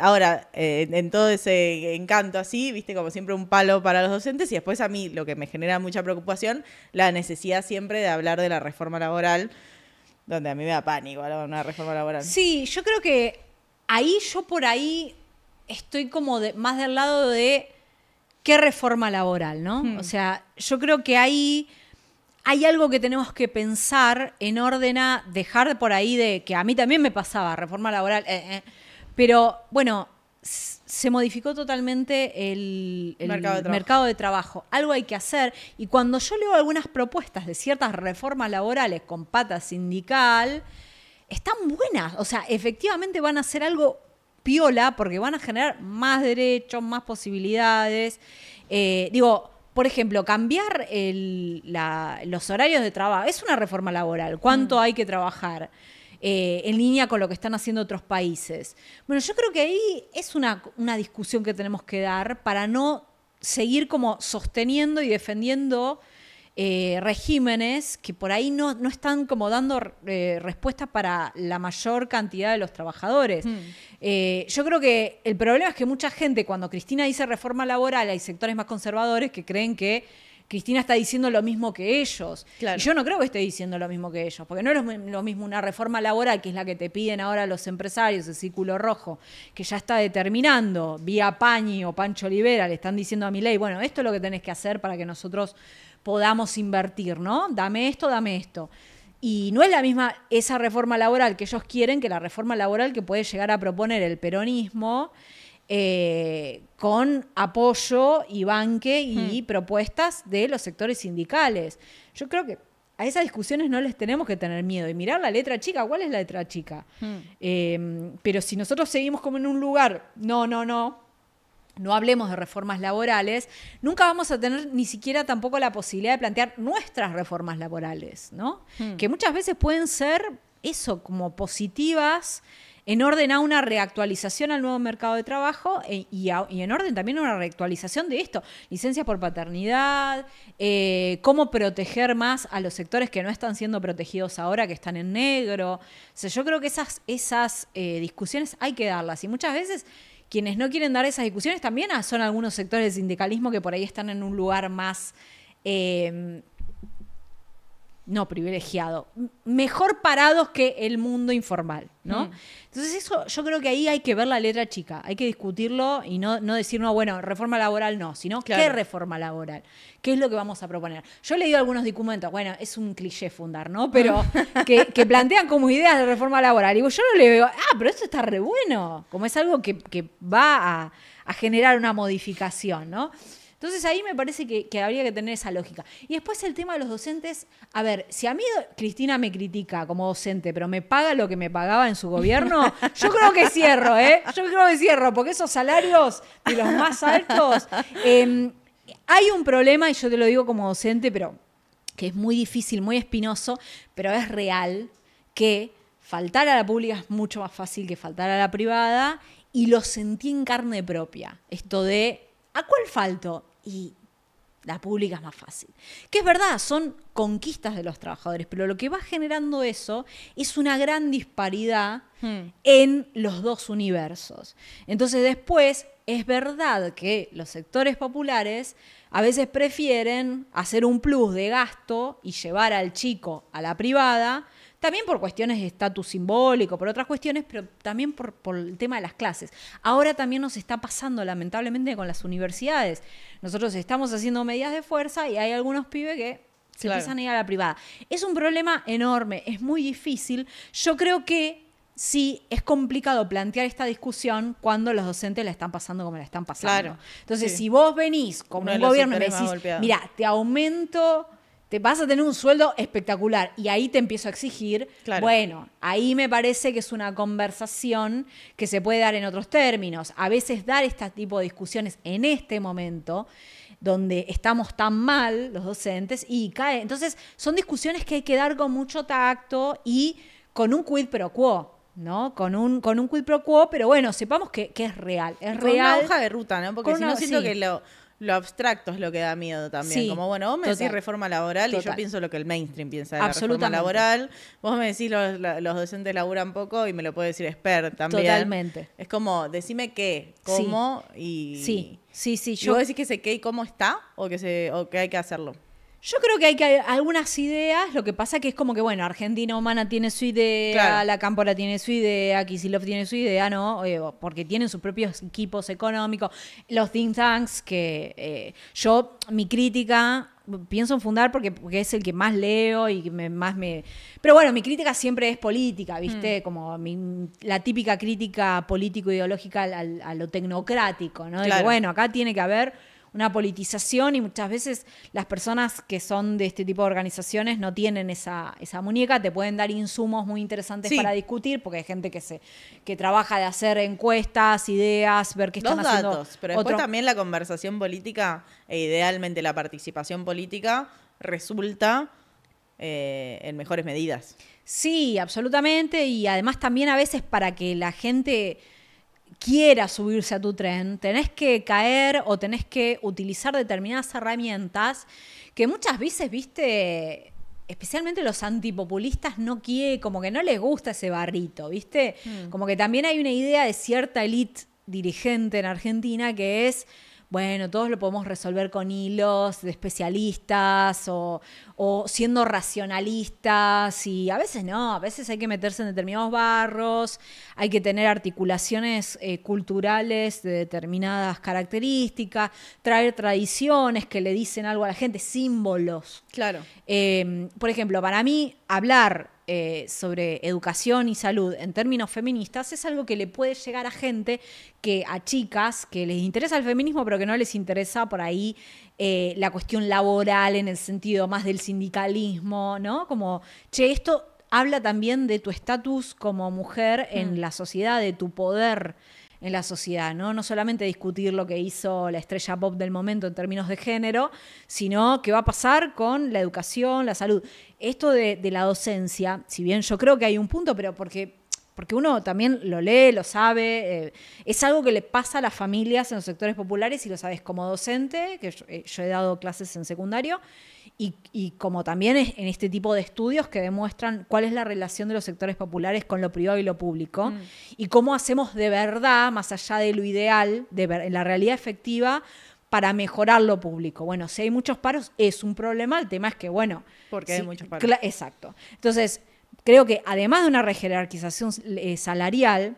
Ahora, en todo ese encanto así, viste, como siempre un palo para los docentes y después a mí lo que me genera mucha preocupación, la necesidad siempre de hablar de la reforma laboral, donde a mí me da pánico hablar de una reforma laboral. Sí, yo creo que por ahí estoy como más del lado de qué reforma laboral, ¿no? O sea, yo creo que ahí hay algo que tenemos que pensar en orden a dejar por ahí de que a mí también me pasaba reforma laboral, pero bueno, se modificó totalmente el mercado de trabajo. Algo hay que hacer y cuando yo leo algunas propuestas de ciertas reformas laborales con pata sindical, están buenas, o sea, efectivamente van a hacer algo piola porque van a generar más derechos, más posibilidades. Por ejemplo, cambiar los horarios de trabajo es una reforma laboral. ¿Cuánto hay que trabajar? En línea con lo que están haciendo otros países. Bueno, yo creo que ahí es una discusión que tenemos que dar para no seguir como sosteniendo y defendiendo regímenes que por ahí no están como dando respuestas para la mayor cantidad de los trabajadores. Yo creo que el problema es que mucha gente, cuando Cristina dice reforma laboral, hay sectores más conservadores que creen que Cristina está diciendo lo mismo que ellos. Claro. Y yo no creo que esté diciendo lo mismo que ellos, porque no es lo mismo una reforma laboral, que es la que te piden ahora los empresarios, el Círculo Rojo, que ya está determinando, vía Pañi o Pancho Olivera, le están diciendo a Milei, bueno, esto es lo que tenés que hacer para que nosotros podamos invertir, ¿no? Dame esto, dame esto. Y no es la misma esa reforma laboral que ellos quieren que la reforma laboral que puede llegar a proponer el peronismo, con apoyo y banque y propuestas de los sectores sindicales. Yo creo que a esas discusiones no les tenemos que tener miedo. Y mirar la letra chica, ¿cuál es la letra chica? Pero si nosotros seguimos como en un lugar, no hablemos de reformas laborales, nunca vamos a tener ni siquiera tampoco la posibilidad de plantear nuestras reformas laborales, ¿no? Que muchas veces pueden ser eso, como positivas, en orden a una reactualización al nuevo mercado de trabajo y en orden también a una reactualización de esto. Licencias por paternidad, cómo proteger más a los sectores que no están siendo protegidos ahora, que están en negro. O sea, yo creo que esas discusiones hay que darlas. Y muchas veces quienes no quieren dar esas discusiones también son algunos sectores del sindicalismo que por ahí están en un lugar más... no privilegiado, mejor parados que el mundo informal, ¿no? Entonces eso, yo creo que ahí hay que ver la letra chica, hay que discutirlo y no decir, no, bueno, reforma laboral no, sino claro. ¿Qué reforma laboral? ¿Qué es lo que vamos a proponer? Yo he leído algunos documentos, bueno, es un cliché fundar, ¿no? Pero que plantean como ideas de reforma laboral. Y yo no le veo, pero esto está re bueno, como es algo que va a generar una modificación, ¿no? Entonces ahí me parece que habría que tener esa lógica. Y después el tema de los docentes, a ver, si a mí Cristina me critica como docente, pero me paga lo que me pagaba en su gobierno, yo creo que cierro, Yo creo que cierro, porque esos salarios de los más altos, hay un problema, y yo te lo digo como docente, pero que es muy difícil, muy espinoso, pero es real, que faltar a la pública es mucho más fácil que faltar a la privada, y lo sentí en carne propia, esto de, ¿a cuál falto? Y la pública es más fácil. Que es verdad, son conquistas de los trabajadores, pero lo que va generando eso es una gran disparidad en los dos universos. Entonces después es verdad que los sectores populares a veces prefieren hacer un plus de gasto y llevar al chico a la privada, también por cuestiones de estatus simbólico, por otras cuestiones, pero también por el tema de las clases. Ahora también nos está pasando, lamentablemente, con las universidades. Nosotros estamos haciendo medidas de fuerza y hay algunos pibes que se empiezan a ir a la privada. Es un problema enorme, es muy difícil. Yo creo que sí es complicado plantear esta discusión cuando los docentes la están pasando como la están pasando. Claro. Entonces, si vos venís como un gobierno y me decís, mira, te aumento... te vas a tener un sueldo espectacular y ahí te empiezo a exigir, bueno, ahí me parece que es una conversación que se puede dar en otros términos. A veces dar este tipo de discusiones en este momento, donde estamos tan mal los docentes, y cae. Entonces, son discusiones que hay que dar con mucho tacto y con un quid pro quo, ¿no? Con un quid pro quo, pero bueno, sepamos que es real. Es con real. Una hoja de ruta, ¿no? Porque si no siento que lo abstracto es lo que da miedo también. Como, bueno, vos me decís reforma laboral y yo pienso lo que el mainstream piensa de la reforma laboral. Vos me decís los docentes laburan poco y me lo puede decir expert también. Totalmente. Es como, decime qué, cómo y... Sí. ¿Y vos decís que ese qué y cómo está o que hay que hacerlo? Yo creo que hay algunas ideas, lo que pasa que es como que, bueno, Argentina Humana tiene su idea, La Cámpora tiene su idea, Kicillof tiene su idea, ¿no? Porque tienen sus propios equipos económicos, los think tanks, que mi crítica, pienso en Fundar porque es el que más leo y que más me... Pero bueno, mi crítica siempre es política, ¿viste? Como la típica crítica político-ideológica a lo tecnocrático, ¿no? De que, bueno, acá tiene que haber una politización y muchas veces las personas que son de este tipo de organizaciones no tienen esa muñeca, te pueden dar insumos muy interesantes para discutir, porque hay gente que trabaja de hacer encuestas, ideas, ver qué están haciendo. Datos, pero después también la conversación política e idealmente la participación política resulta en mejores medidas. Sí, absolutamente, y además también a veces para que la gente quiera subirse a tu tren, tenés que caer o tenés que utilizar determinadas herramientas que muchas veces, viste, especialmente los antipopulistas como que no les gusta ese barrito, viste, como que también hay una idea de cierta élite dirigente en Argentina que es, bueno, todos lo podemos resolver con hilos de especialistas o siendo racionalistas, y a veces no, a veces hay que meterse en determinados barros, hay que tener articulaciones culturales de determinadas características, traer tradiciones que le dicen algo a la gente, símbolos. Claro. Por ejemplo, para mí, hablar sobre educación y salud en términos feministas es algo que le puede llegar a gente, a chicas que les interesa el feminismo pero que no les interesa por ahí la cuestión laboral en el sentido más del sindicalismo, ¿no? Como, che, esto habla también de tu estatus como mujer en la sociedad, de tu poder en la sociedad, ¿no? No solamente discutir lo que hizo la estrella pop del momento en términos de género, sino qué va a pasar con la educación, la salud. Esto de la docencia, si bien yo creo que hay un punto, pero porque uno también lo lee, lo sabe, es algo que le pasa a las familias en los sectores populares y lo sabes como docente, que yo he dado clases en secundario, y como también en este tipo de estudios que demuestran cuál es la relación de los sectores populares con lo privado y lo público, y cómo hacemos de verdad, más allá de lo ideal, en la realidad efectiva, para mejorar lo público. Bueno, si hay muchos paros, es un problema. El tema es que, bueno... Porque hay muchos paros. Exacto. Entonces, creo que además de una rejerarquización salarial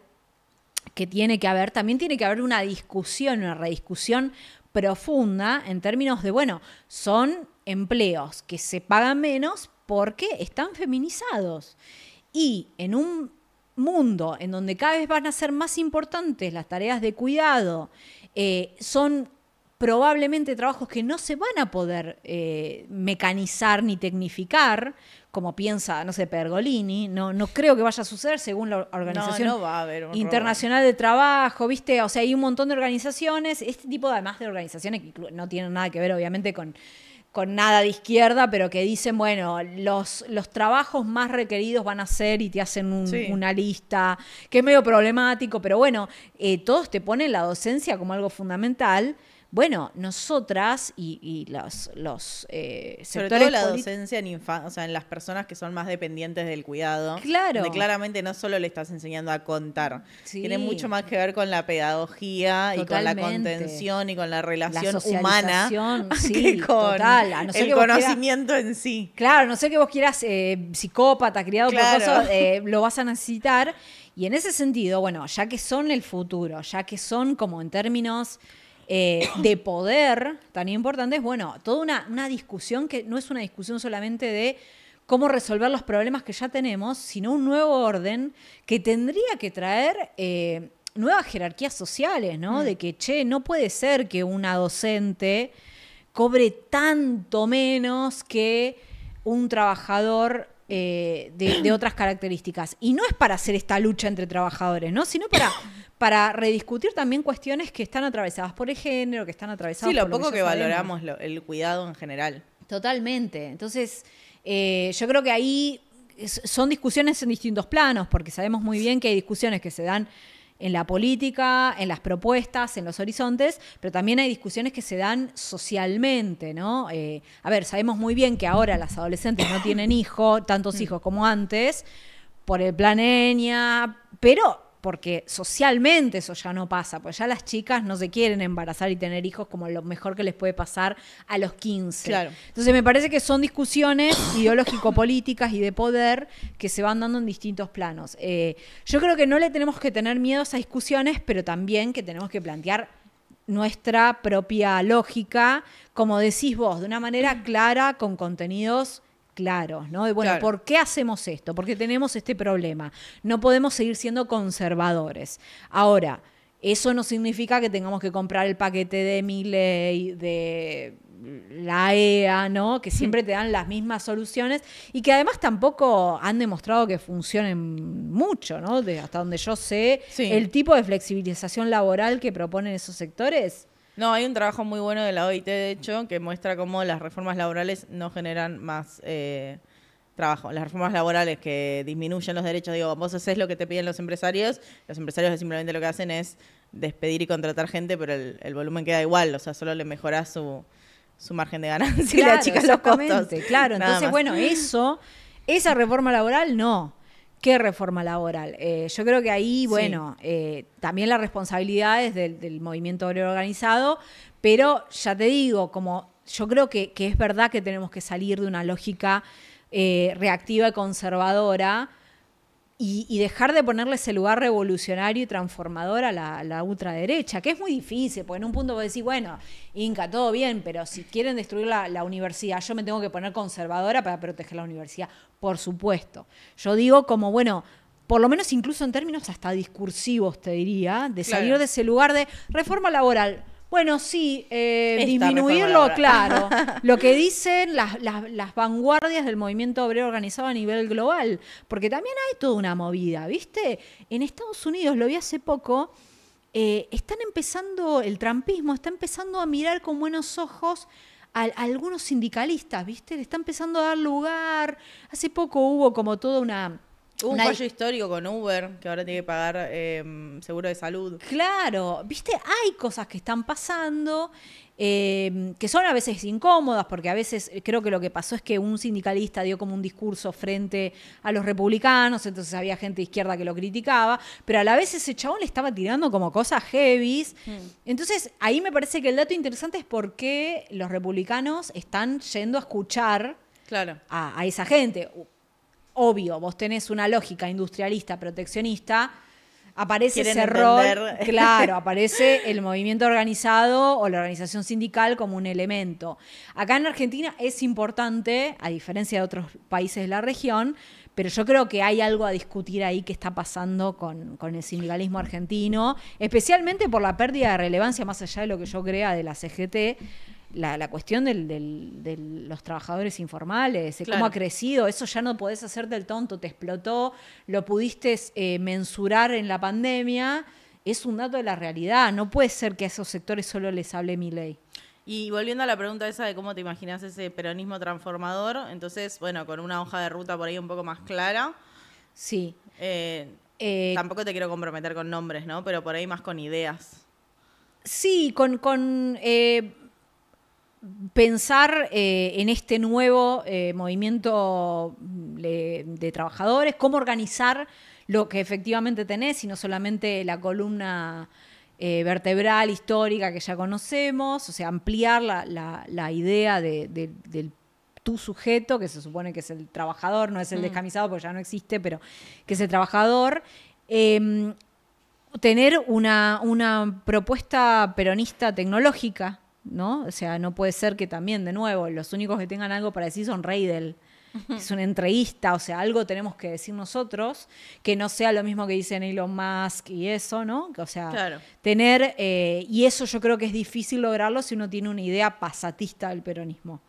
que tiene que haber, también tiene que haber una rediscusión profunda en términos de, bueno, son empleos que se pagan menos porque están feminizados. Y en un mundo en donde cada vez van a ser más importantes las tareas de cuidado, son probablemente trabajos que no se van a poder mecanizar ni tecnificar, como piensa, no sé, Pergolini. No creo que vaya a suceder según la Organización no va a haber Internacional de Trabajo, ¿viste? O sea, hay un montón de organizaciones, este tipo además de organizaciones que no tienen nada que ver obviamente con nada de izquierda, pero que dicen, bueno, los trabajos más requeridos van a ser, y te hacen una lista, que es medio problemático, pero bueno, todos te ponen la docencia como algo fundamental. Bueno, nosotras y los sectores... Sobre todo la docencia en las personas que son más dependientes del cuidado. Claro. Donde claramente no solo le estás enseñando a contar. Sí. Tiene mucho más que ver con la pedagogía y con la contención y con la relación humana. Sí, que con total. No sé el conocimiento en sí. Claro, no sé que vos quieras psicópata, criado por cosas, lo vas a necesitar. Y en ese sentido, bueno, ya que son el futuro, ya que son como en términos... de poder tan importantes, bueno, toda una discusión que no es una discusión solamente de cómo resolver los problemas que ya tenemos, sino un nuevo orden que tendría que traer nuevas jerarquías sociales, ¿no? De que, che, no puede ser que una docente cobre tanto menos que un trabajador de otras características. Y no es para hacer esta lucha entre trabajadores, ¿no? Sino para rediscutir también cuestiones que están atravesadas por el género, que están atravesadas por lo poco que que valoramos el cuidado en general. Totalmente. Entonces, yo creo que ahí son discusiones en distintos planos, porque sabemos muy bien que hay discusiones que se dan en la política, en las propuestas, en los horizontes, pero también hay discusiones que se dan socialmente, ¿no? A ver, sabemos muy bien que ahora las adolescentes no tienen tantos hijos como antes, por el plan ENIA, pero porque socialmente eso ya no pasa, pues ya las chicas no se quieren embarazar y tener hijos como lo mejor que les puede pasar a los 15. Claro. Entonces me parece que son discusiones ideológico-políticas y de poder que se van dando en distintos planos. Yo creo que no le tenemos que tener miedo a esas discusiones, pero también que tenemos que plantear nuestra propia lógica, como decís vos, de una manera clara, con contenidos claros, ¿no? De, bueno, ¿por qué hacemos esto? Porque tenemos este problema. No podemos seguir siendo conservadores. Ahora, eso no significa que tengamos que comprar el paquete de Milei, de la EA, ¿no? Que siempre te dan las mismas soluciones y que además tampoco han demostrado que funcionen mucho, ¿no? Hasta donde yo sé, el tipo de flexibilización laboral que proponen esos sectores... No, hay un trabajo muy bueno de la OIT, de hecho, que muestra cómo las reformas laborales no generan más trabajo. Las reformas laborales que disminuyen los derechos, digo, vos haces lo que te piden los empresarios simplemente lo que hacen es despedir y contratar gente, pero el volumen queda igual, o sea, solo le mejorás su margen de ganancia y le achicas los costos. Claro, entonces, bueno, esa reforma laboral no. ¿Qué reforma laboral? Yo creo que ahí, bueno, también la responsabilidad es del movimiento obrero organizado, Pero ya te digo, como yo creo que es verdad que tenemos que salir de una lógica reactiva y conservadora y dejar de ponerle ese lugar revolucionario y transformador a la ultraderecha, que es muy difícil, porque en un punto vos decís, bueno, Inca, todo bien, pero si quieren destruir la universidad, yo me tengo que poner conservadora para proteger la universidad. Por supuesto. Yo digo como, bueno, por lo menos incluso en términos hasta discursivos, te diría, de salir de ese lugar de reforma laboral. Bueno, sí, disminuirlo, claro. Lo que dicen las vanguardias del movimiento obrero organizado a nivel global. Porque también hay toda una movida, ¿viste? En Estados Unidos, lo vi hace poco, están empezando, el trumpismo está empezando a mirar con buenos ojos a algunos sindicalistas, ¿viste? Le está empezando a dar lugar. Hace poco hubo como toda una... Hubo un fallo histórico con Uber, que ahora tiene que pagar seguro de salud. Claro, viste, hay cosas que están pasando que son a veces incómodas, porque a veces creo que lo que pasó es que un sindicalista dio como un discurso frente a los republicanos, entonces había gente de izquierda que lo criticaba, pero a la vez ese chabón le estaba tirando como cosas heavies. Entonces, ahí me parece que el dato interesante es por qué los republicanos están yendo a escuchar a esa gente. Obvio, vos tenés una lógica industrialista, proteccionista, aparece ese rol, claro, aparece el movimiento organizado o la organización sindical como un elemento. Acá en Argentina es importante, a diferencia de otros países de la región, pero yo creo que hay algo a discutir ahí que está pasando con el sindicalismo argentino, especialmente por la pérdida de relevancia, más allá de lo que yo crea de la CGT, la cuestión de los trabajadores informales, cómo ha crecido, eso ya no podés hacerte el tonto, te explotó, lo pudiste mensurar en la pandemia, es un dato de la realidad, no puede ser que a esos sectores solo les hable Milei. Y volviendo a la pregunta esa de cómo te imaginas ese peronismo transformador, entonces, bueno, con una hoja de ruta por ahí un poco más clara. Sí. Tampoco te quiero comprometer con nombres, ¿no? Pero por ahí más con ideas. Sí, con pensar en este nuevo movimiento de trabajadores, cómo organizar lo que efectivamente tenés y no solamente la columna vertebral histórica que ya conocemos, o sea, ampliar la idea del tu sujeto, que se supone que es el trabajador, no es el descamisado porque ya no existe, pero que es el trabajador. Tener una propuesta peronista tecnológica, ¿no? O sea, no puede ser que también, de nuevo, los únicos que tengan algo para decir son Reidel, que es un entreguista, o sea, algo tenemos que decir nosotros, que no sea lo mismo que dicen Elon Musk y eso, ¿no? O sea, tener, y eso yo creo que es difícil lograrlo si uno tiene una idea pasatista del peronismo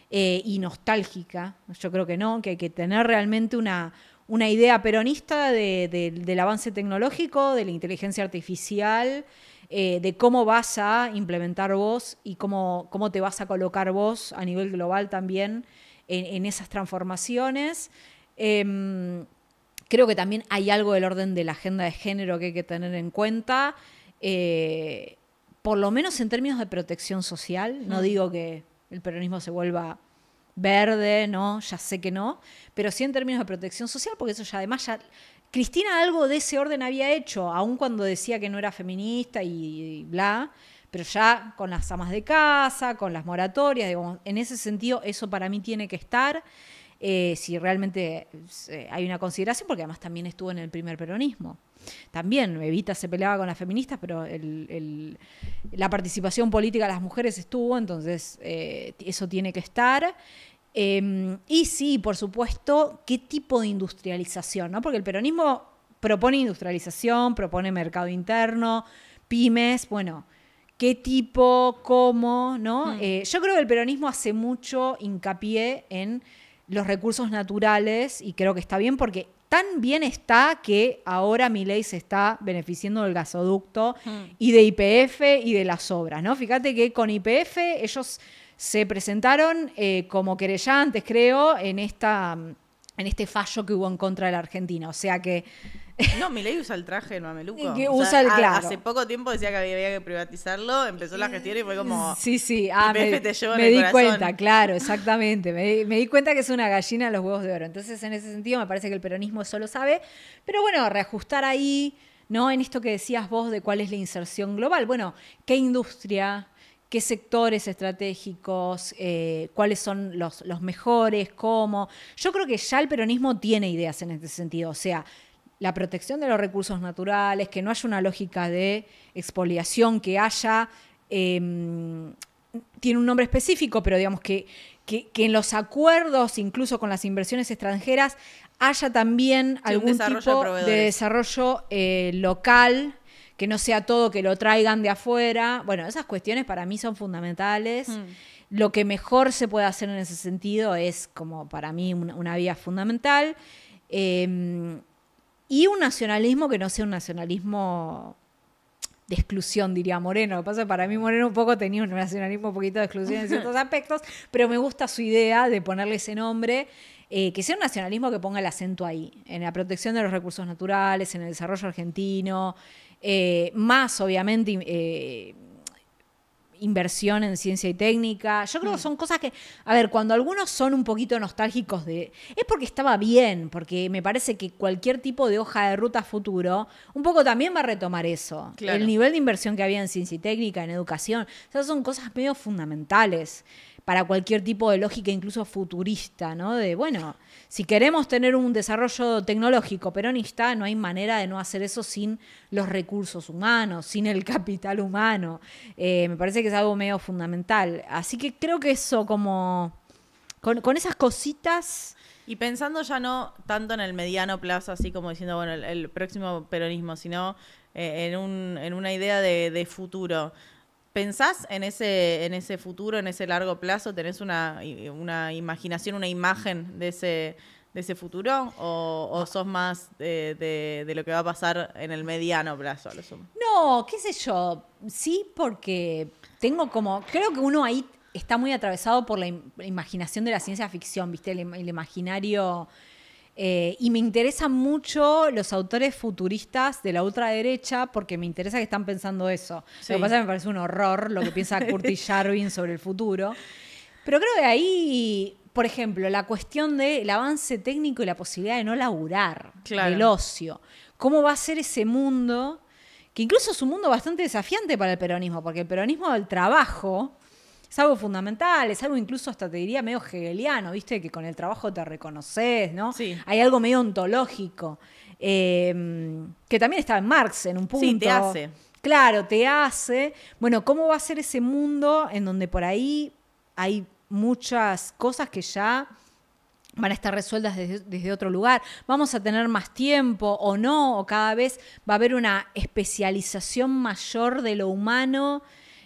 y nostálgica, yo creo que no, que hay que tener realmente una idea peronista del avance tecnológico, de la inteligencia artificial, de cómo vas a implementar vos y cómo te vas a colocar vos a nivel global también en esas transformaciones. Creo que también hay algo del orden de la agenda de género que hay que tener en cuenta, por lo menos en términos de protección social. No digo que el peronismo se vuelva verde, no, ya sé que no, pero sí en términos de protección social, porque eso ya además ya... Cristina algo de ese orden había hecho, aun cuando decía que no era feminista y bla, pero ya con las amas de casa, con las moratorias, digamos, en ese sentido eso para mí tiene que estar, si realmente hay una consideración, porque además también estuvo en el primer peronismo. También Evita se peleaba con las feministas, pero la participación política de las mujeres estuvo, entonces eso tiene que estar. Y sí, por supuesto, ¿qué tipo de industrialización? ¿No? Porque el peronismo propone industrialización, propone mercado interno, pymes, bueno, ¿qué tipo, cómo? ¿No? Yo creo que el peronismo hace mucho hincapié en los recursos naturales y creo que está bien porque tan bien está que ahora Milei se está beneficiando del gasoducto y de YPF y de las obras, ¿no? Fíjate que con YPF ellos se presentaron como querellantes, creo, en este fallo que hubo en contra de la Argentina. O sea que... No, Milei usa el traje del mameluco. Que usa claro. Hace poco tiempo decía que había que privatizarlo, empezó la gestión y fue como... Sí. Me di cuenta, claro, exactamente. Me di cuenta que es una gallina de los huevos de oro. Entonces, en ese sentido, me parece que el peronismo eso lo sabe. Pero bueno, reajustar ahí, ¿no? En esto que decías vos de cuál es la inserción global. Bueno, ¿qué industria? qué sectores estratégicos, cuáles son los mejores, cómo. Yo creo que ya el peronismo tiene ideas en este sentido, o sea, la protección de los recursos naturales, que no haya una lógica de expoliación, que haya, tiene un nombre específico, pero digamos que en los acuerdos, incluso con las inversiones extranjeras, haya también algún tipo de desarrollo local, que no sea todo que lo traigan de afuera. Bueno, esas cuestiones para mí son fundamentales. Lo que mejor se puede hacer en ese sentido es, como para mí, una vía fundamental. Y un nacionalismo que no sea un nacionalismo de exclusión, diría Moreno. Lo que pasa es que para mí Moreno un poco tenía un nacionalismo un poquito de exclusión en ciertos aspectos, pero me gusta su idea de ponerle ese nombre, que sea un nacionalismo que ponga el acento ahí, en la protección de los recursos naturales, en el desarrollo argentino, más obviamente inversión en ciencia y técnica. Yo creo que son cosas que, a ver, cuando algunos son un poquito nostálgicos es porque estaba bien, porque me parece que cualquier tipo de hoja de ruta futuro un poco también va a retomar eso. Claro. El nivel de inversión que había en ciencia y técnica, en educación, esas son cosas medio fundamentales para cualquier tipo de lógica, incluso futurista, ¿no? De, bueno, si queremos tener un desarrollo tecnológico peronista, no hay manera de no hacer eso sin los recursos humanos, sin el capital humano. Me parece que es algo medio fundamental. Así que creo que eso, como con esas cositas. Y pensando ya no tanto en el mediano plazo, así como diciendo, bueno, el próximo peronismo, sino en una idea de futuro. ¿Pensás en ese futuro, en ese largo plazo? ¿Tenés una imaginación, una imagen de ese futuro? ¿O sos más de lo que va a pasar en el mediano plazo, a lo sumo? No, qué sé yo. Sí, porque creo que uno ahí está muy atravesado por la imaginación de la ciencia ficción, ¿viste? El imaginario. Y me interesan mucho los autores futuristas de la ultraderecha porque me interesa que están pensando eso. Sí. Lo que pasa es que me parece un horror lo que piensa Curtis Yarvin sobre el futuro. Pero creo que ahí, por ejemplo, la cuestión del avance técnico y la posibilidad de no laburar, claro, del ocio. ¿Cómo va a ser ese mundo? Que incluso es un mundo bastante desafiante para el peronismo, porque el peronismo del trabajo es algo fundamental, es algo incluso hasta te diría medio hegeliano, ¿viste? Que con el trabajo te reconoces, ¿no? Sí. Hay algo medio ontológico, que también estaba en Marx en un punto. Sí, te hace. Claro, te hace. Bueno, ¿cómo va a ser ese mundo en donde por ahí hay muchas cosas que ya van a estar resueltas desde otro lugar? ¿Vamos a tener más tiempo o no? ¿O cada vez va a haber una especialización mayor de lo humano?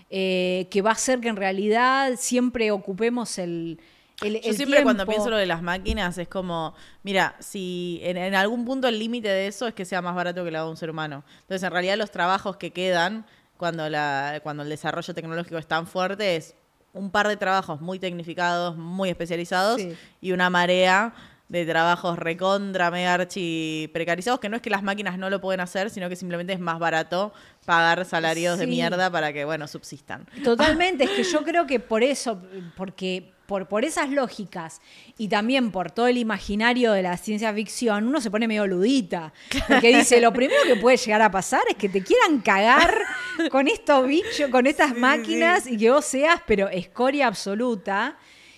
Que va a hacer que en realidad siempre ocupemos el Yo siempre tiempo. Cuando pienso lo de las máquinas es como, mira, si en algún punto el límite de eso es que sea más barato que lo haga un ser humano. Entonces, en realidad los trabajos que quedan cuando el desarrollo tecnológico es tan fuerte es un par de trabajos muy tecnificados, muy especializados, sí, y una marea de trabajos recontra, mega archi precarizados, que no es que las máquinas no lo pueden hacer, sino que simplemente es más barato pagar salarios, sí, de mierda para que, bueno, subsistan. Totalmente, es que yo creo que por eso, porque por esas lógicas y también por todo el imaginario de la ciencia ficción, uno se pone medio ludita, porque dice, lo primero que puede llegar a pasar es que te quieran cagar con estos bichos, con estas, sí, máquinas, sí, y que vos seas, pero escoria absoluta.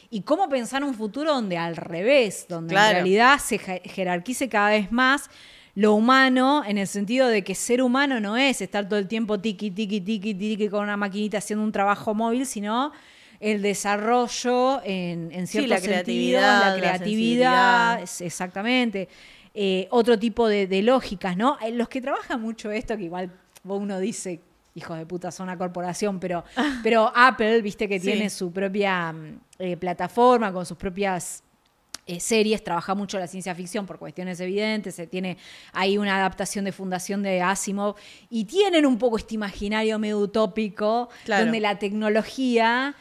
Y cómo pensar un futuro donde al revés, donde, claro, en realidad se jerarquice cada vez más lo humano, en el sentido de que ser humano no es estar todo el tiempo tiqui, tiqui, tiqui, tiqui con una maquinita haciendo un trabajo móvil, sino el desarrollo en cierto, sí, sentido, la creatividad, exactamente. Otro tipo de lógicas, ¿no? Los que trabajan mucho esto, que igual uno dice, hijos de puta, son una corporación, pero Apple, viste que, sí, tiene su propia plataforma con sus propias series, trabaja mucho la ciencia ficción por cuestiones evidentes, tiene ahí una adaptación de Fundación de Asimov, y tienen un poco este imaginario medio utópico, claro, donde la tecnología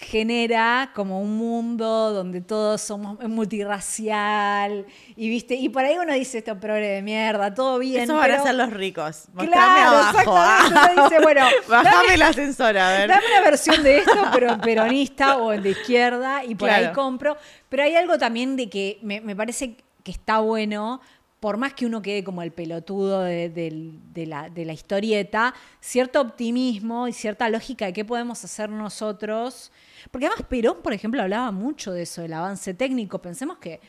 genera como un mundo donde todos somos multirracial y viste, y por ahí uno dice, esto progre de mierda, todo bien. Eso van a ser los ricos. Mostrame claro, abajo. Exactamente. Uno dice, bueno, bajame el ascensor, a ver. Dame una versión de esto, pero peronista o de izquierda, y por, claro, ahí compro. Pero hay algo también de que me parece que está bueno por más que uno quede como el pelotudo de la historieta, cierto optimismo y cierta lógica de qué podemos hacer nosotros. Porque además Perón, por ejemplo, hablaba mucho de eso, del avance técnico. Pensemos que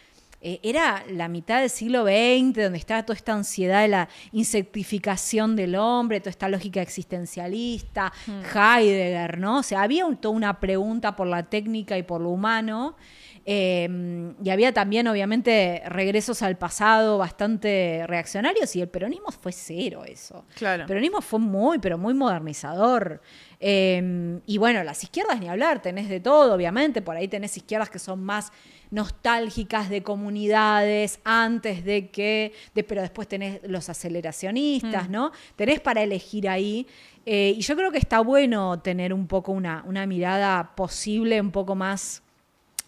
era la mitad del siglo XX, donde estaba toda esta ansiedad de la insectificación del hombre, toda esta lógica existencialista, Heidegger, ¿no? O sea, había toda una pregunta por la técnica y por lo humano. Y había también, obviamente, regresos al pasado bastante reaccionarios, y el peronismo fue cero eso. Claro. El peronismo fue muy, pero muy modernizador. Y bueno, las izquierdas ni hablar, tenés de todo, obviamente. Por ahí tenés izquierdas que son más nostálgicas de comunidades antes pero después tenés los aceleracionistas, ¿no? Tenés para elegir ahí. Y yo creo que está bueno tener un poco una mirada posible, un poco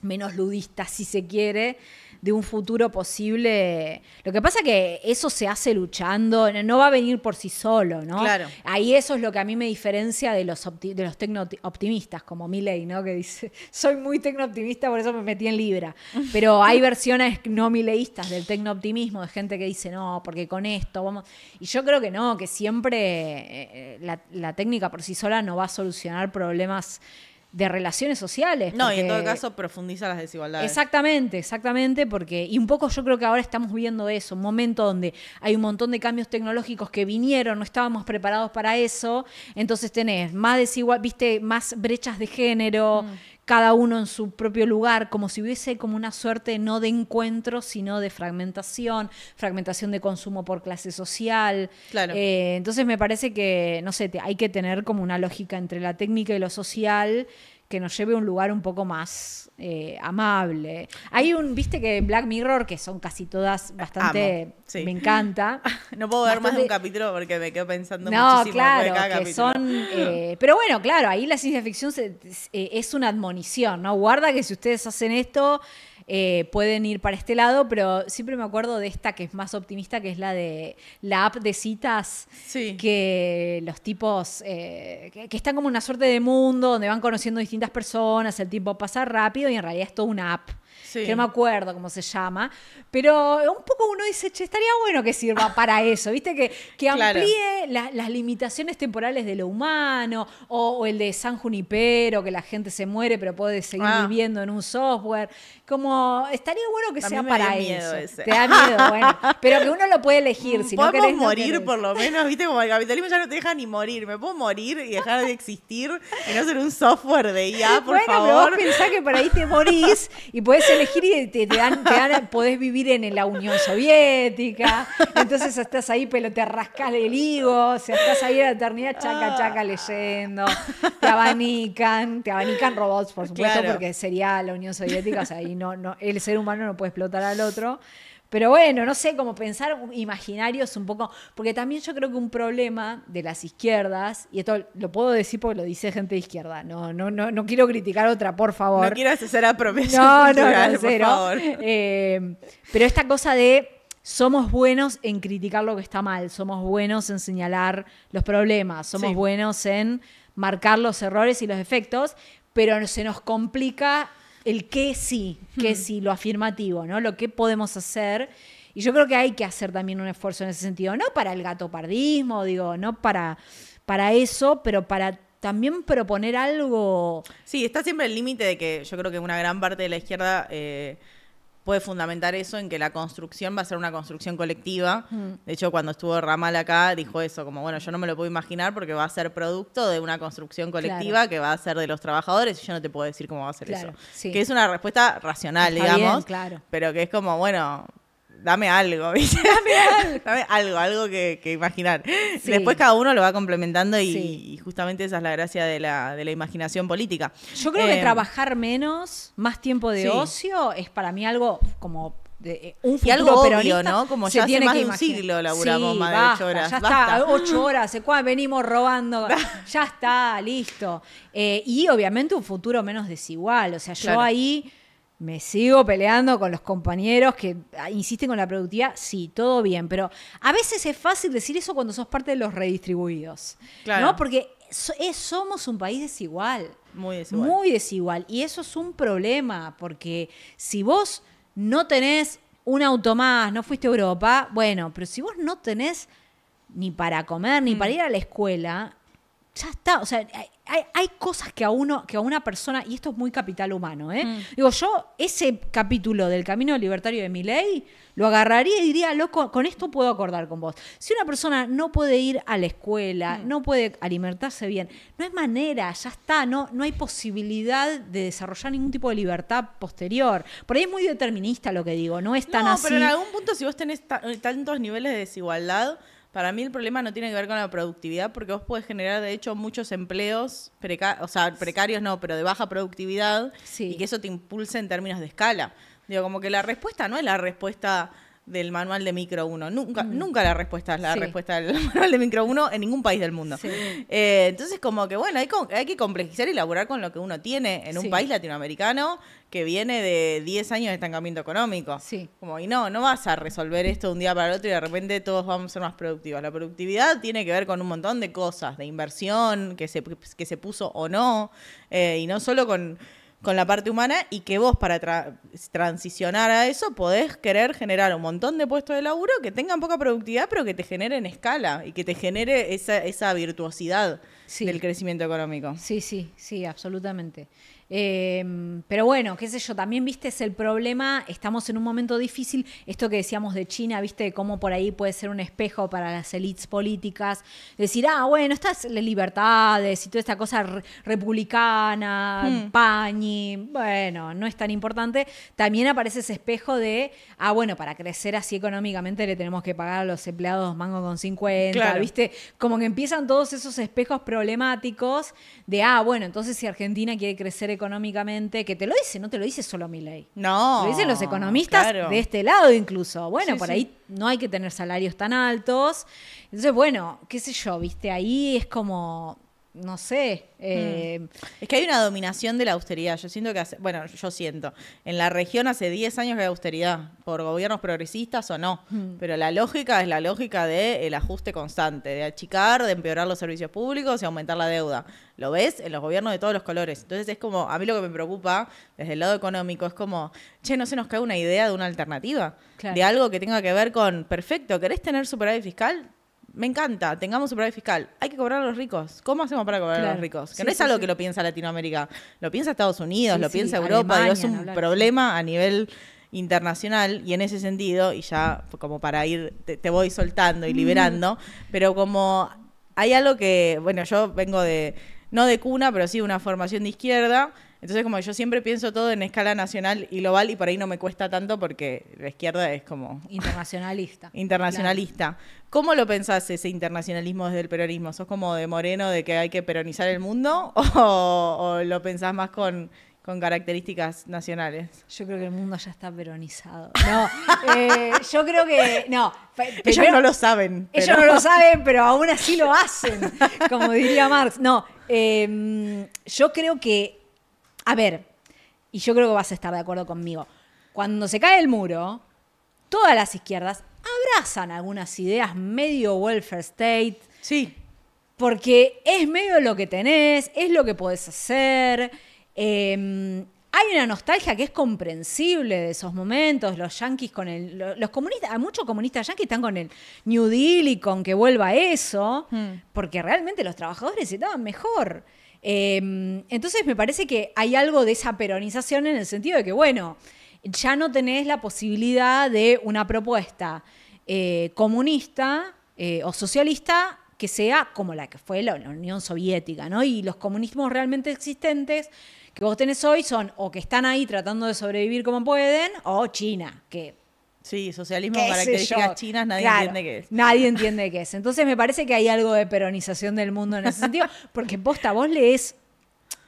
menos ludista, si se quiere, de un futuro posible. Lo que pasa es que eso se hace luchando, no va a venir por sí solo, ¿no? Claro. Ahí eso es lo que a mí me diferencia de los tecno-optimistas, como Milei, ¿no? Que dice, soy muy tecno-optimista, por eso me metí en Libra. Pero hay versiones no mileístas del tecno-optimismo, de gente que dice, no, porque con esto vamos... Y yo creo que no, que siempre la técnica por sí sola no va a solucionar problemas de relaciones sociales. No, y en todo caso profundiza las desigualdades. Exactamente, porque, y un poco yo creo que ahora estamos viendo eso, un momento donde hay un montón de cambios tecnológicos que vinieron, no estábamos preparados para eso, entonces tenés más más brechas de género, cada uno en su propio lugar, como si hubiese como una suerte no de encuentro, sino de fragmentación de consumo por clase social. Claro. Entonces me parece que, no sé, hay que tener como una lógica entre la técnica y lo social que nos lleve a un lugar un poco más amable. Hay viste que en Black Mirror, que son casi todas bastante... Amo, sí. Me encanta. No puedo ver más de un capítulo porque me quedo pensando muchísimo claro, de cada que capítulo. son... pero bueno, claro, ahí la ciencia ficción es una admonición, ¿no? Guarda que si ustedes hacen esto... pueden ir para este lado, pero siempre me acuerdo de esta que es más optimista, que es la de la app de citas, sí. Que los tipos que están como una suerte de mundo donde van conociendo distintas personas, el tiempo pasa rápido y en realidad es toda una app. Sí. Que no me acuerdo cómo se llama, pero un poco uno dice, che, estaría bueno que sirva para eso, ¿viste? Que amplíe las limitaciones temporales de lo humano, o el de San Junipero, que la gente se muere pero puede seguir viviendo en un software. Como, estaría bueno que sea para eso. Ese. Te da miedo, bueno. Pero que uno lo puede elegir. Si no querés, morir, no por lo menos, ¿viste? Como el capitalismo ya no te deja ni morir. Me puedo morir y dejar de existir y no ser un software de IA, por favor. Pero vos pensás que por ahí te morís y podés elegir y te dan, podés vivir en la Unión Soviética. Entonces estás ahí, pero te rascás el higo. O sea, estás ahí en la eternidad, chaca, leyendo. Te abanican robots, por supuesto, claro. Porque sería la Unión Soviética, o sea, ahí no, el ser humano no puede explotar al otro. Pero bueno, no sé, como pensar imaginarios un poco, porque también yo creo que un problema de las izquierdas, y esto lo puedo decir porque lo dice gente de izquierda, no quiero criticar otra, por favor. No quieras hacer apropiación cultural, por favor. Pero esta cosa de somos buenos en criticar lo que está mal, somos buenos en señalar los problemas, somos buenos en marcar los errores y los defectos, pero se nos complica el qué sí, lo afirmativo, ¿no? Lo que podemos hacer. Y yo creo que hay que hacer también un esfuerzo en ese sentido, no para el gatopardismo, digo, no para eso, pero para también proponer algo. Sí, está siempre el límite de que yo creo que una gran parte de la izquierda puede fundamentar eso en que la construcción va a ser una construcción colectiva. De hecho, cuando estuvo Ramal acá, dijo eso, como bueno, yo no me lo puedo imaginar porque va a ser producto de una construcción colectiva que va a ser de los trabajadores y yo no te puedo decir cómo va a ser eso. Sí. Que es una respuesta racional, está digamos, bien, claro. Pero que es como, bueno, dame algo, ¿viste? Dame algo que imaginar. Sí. Después cada uno lo va complementando y justamente esa es la gracia de la imaginación política. Yo creo que trabajar menos, más tiempo de ocio, es para mí algo como un futuro y algo peronista, obvio, ¿no? Como ya hace más de un siglo laburamos más de 8 horas. Ya está, 8 horas, venimos robando, ya está, listo. Y obviamente un futuro menos desigual, o sea, yo ahí me sigo peleando con los compañeros que insisten con la productividad. Sí, todo bien, pero a veces es fácil decir eso cuando sos parte de los redistribuidos, ¿no? Porque somos un país desigual. Muy desigual. Muy desigual. Y eso es un problema, porque si vos no tenés un auto más, no fuiste a Europa, bueno, pero si vos no tenés ni para comer, ni para ir a la escuela, ya está. O sea, hay cosas que a una persona, y esto es muy capital humano, digo, yo ese capítulo del Camino Libertario de Milei lo agarraría y diría, loco, con esto puedo acordar con vos. Si una persona no puede ir a la escuela, no puede alimentarse bien, no hay manera, ya está, no hay posibilidad de desarrollar ningún tipo de libertad posterior. Por ahí es muy determinista lo que digo, no es tan así. No, pero en algún punto si vos tenés tantos niveles de desigualdad, para mí el problema no tiene que ver con la productividad, porque vos podés generar, de hecho, muchos empleos, precarios no, pero de baja productividad, y que eso te impulse en términos de escala. Digo, como que la respuesta no es la respuesta del manual de micro 1. Nunca la respuesta es la respuesta del manual de micro 1 en ningún país del mundo. Sí. Entonces, como que, bueno, hay que complejizar y elaborar con lo que uno tiene en un país latinoamericano que viene de 10 años de estancamiento económico. Sí. Como, y no vas a resolver esto de un día para el otro y de repente todos vamos a ser más productivos. La productividad tiene que ver con un montón de cosas, de inversión que se puso o no, y no solo con la parte humana, y que vos para transicionar a eso podés querer generar un montón de puestos de laburo que tengan poca productividad, pero que te generen escala y que te genere esa virtuosidad del crecimiento económico. Sí, absolutamente. Pero bueno, qué sé yo, también, viste, es el problema, estamos en un momento difícil, esto que decíamos de China, viste, cómo por ahí puede ser un espejo para las élites políticas, decir, bueno, estas libertades y toda esta cosa republicana, pañi, bueno, no es tan importante. También aparece ese espejo de, bueno, para crecer así económicamente le tenemos que pagar a los empleados mango con 50, claro. Viste, como que empiezan todos esos espejos problemáticos de, bueno, entonces si Argentina quiere crecer económicamente, que te lo dice, no te lo dice solo Milei. No. Lo dicen los economistas de este lado incluso. Bueno, por ahí no hay que tener salarios tan altos. Entonces, bueno, qué sé yo, viste, ahí es como, no sé. Es que hay una dominación de la austeridad. Yo siento que en la región hace 10 años que hay austeridad, por gobiernos progresistas o no. Pero la lógica es la lógica del ajuste constante, de achicar, de empeorar los servicios públicos y aumentar la deuda. Lo ves en los gobiernos de todos los colores. Entonces es como, a mí lo que me preocupa desde el lado económico es como, no se nos cae una idea de una alternativa, claro, de algo que tenga que ver con, perfecto, ¿querés tener superávit fiscal? Me encanta, tengamos superávit fiscal. Hay que cobrar a los ricos. ¿Cómo hacemos para cobrar a los ricos? Que no es algo que lo piensa Latinoamérica, lo piensa Estados Unidos, lo piensa Europa. Alemania, es un problema a nivel internacional, y en ese sentido, y ya como para ir, te voy soltando y liberando, pero como hay algo que, bueno, yo vengo no de cuna, pero sí de una formación de izquierda. Entonces, como yo siempre pienso todo en escala nacional y global, y por ahí no me cuesta tanto porque la izquierda es como internacionalista. Claro. ¿Cómo lo pensás ese internacionalismo desde el peronismo? ¿Sos como de Moreno, de que hay que peronizar el mundo? ¿O lo pensás más con características nacionales? Yo creo que el mundo ya está peronizado. No, yo creo que no. Ellos no lo saben. Ellos no lo saben, pero aún así lo hacen, como diría Marx. No, yo creo que, a ver, y yo creo que vas a estar de acuerdo conmigo, cuando se cae el muro, todas las izquierdas abrazan algunas ideas medio welfare state. Sí. Porque es medio lo que tenés, es lo que podés hacer. Hay una nostalgia que es comprensible de esos momentos. Los yanquis con los comunistas, muchos comunistas yanquis están con el New Deal y con que vuelva eso, porque realmente los trabajadores estaban mejor. Entonces me parece que hay algo de esa peronización en el sentido de que, bueno, ya no tenés la posibilidad de una propuesta comunista o socialista que sea como la que fue la Unión Soviética, ¿no? Y los comunismos realmente existentes que vos tenés hoy son o que están ahí tratando de sobrevivir como pueden, o China, que... Sí, socialismo con características chinas, nadie entiende qué es. Nadie entiende qué es. Entonces me parece que hay algo de peronización del mundo en ese sentido, porque vos lees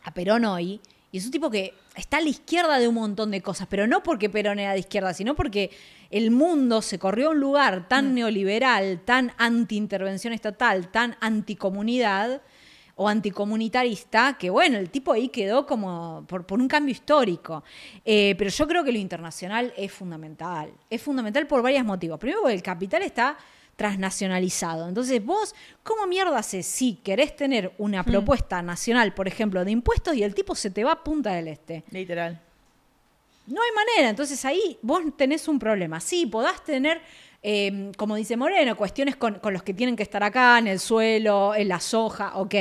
a Perón hoy, y es un tipo que está a la izquierda de un montón de cosas, pero no porque Perón era de izquierda, sino porque el mundo se corrió a un lugar tan neoliberal, tan anti-intervención estatal, tan anticomunidad o anticomunitarista, que bueno, el tipo ahí quedó como por un cambio histórico. Pero yo creo que lo internacional es fundamental por varios motivos. Primero, porque el capital está transnacionalizado. Entonces vos, ¿cómo mierda haces si querés tener una propuesta nacional, por ejemplo, de impuestos, y el tipo se te va a Punta del Este? Literal. No hay manera. Entonces ahí vos tenés un problema. Sí, podás tener, como dice Moreno, cuestiones con los que tienen que estar acá, en el suelo, en la soja, ok.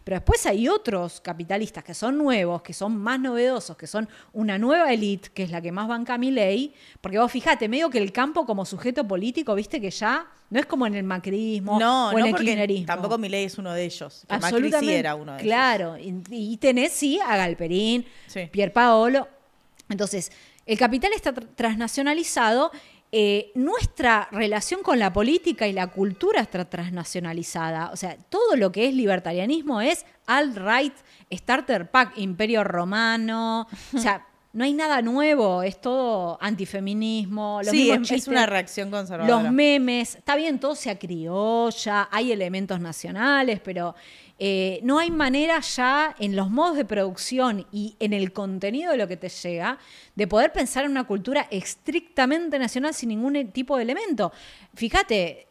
Pero después hay otros capitalistas que son nuevos, que son más novedosos, que son una nueva élite, que es la que más banca a Milei. Porque vos fijate, medio que el campo como sujeto político, viste que ya no es como en el macrismo o en el kirchnerismo. Tampoco Milei es uno de ellos. Que Macri sí era uno de ellos. Claro. Y tenés, sí, a Galperín, Pierpaolo. Entonces, el capital está transnacionalizado. Nuestra relación con la política y la cultura está transnacionalizada. O sea, todo lo que es libertarianismo es alt-right, starter pack, imperio romano. O sea, no hay nada nuevo, es todo antifeminismo. Los mismos chistes, es una reacción conservadora. Los memes, está bien, todo se acriolla, hay elementos nacionales, pero no hay manera ya en los modos de producción y en el contenido de lo que te llega de poder pensar en una cultura estrictamente nacional sin ningún tipo de elemento. Fíjate,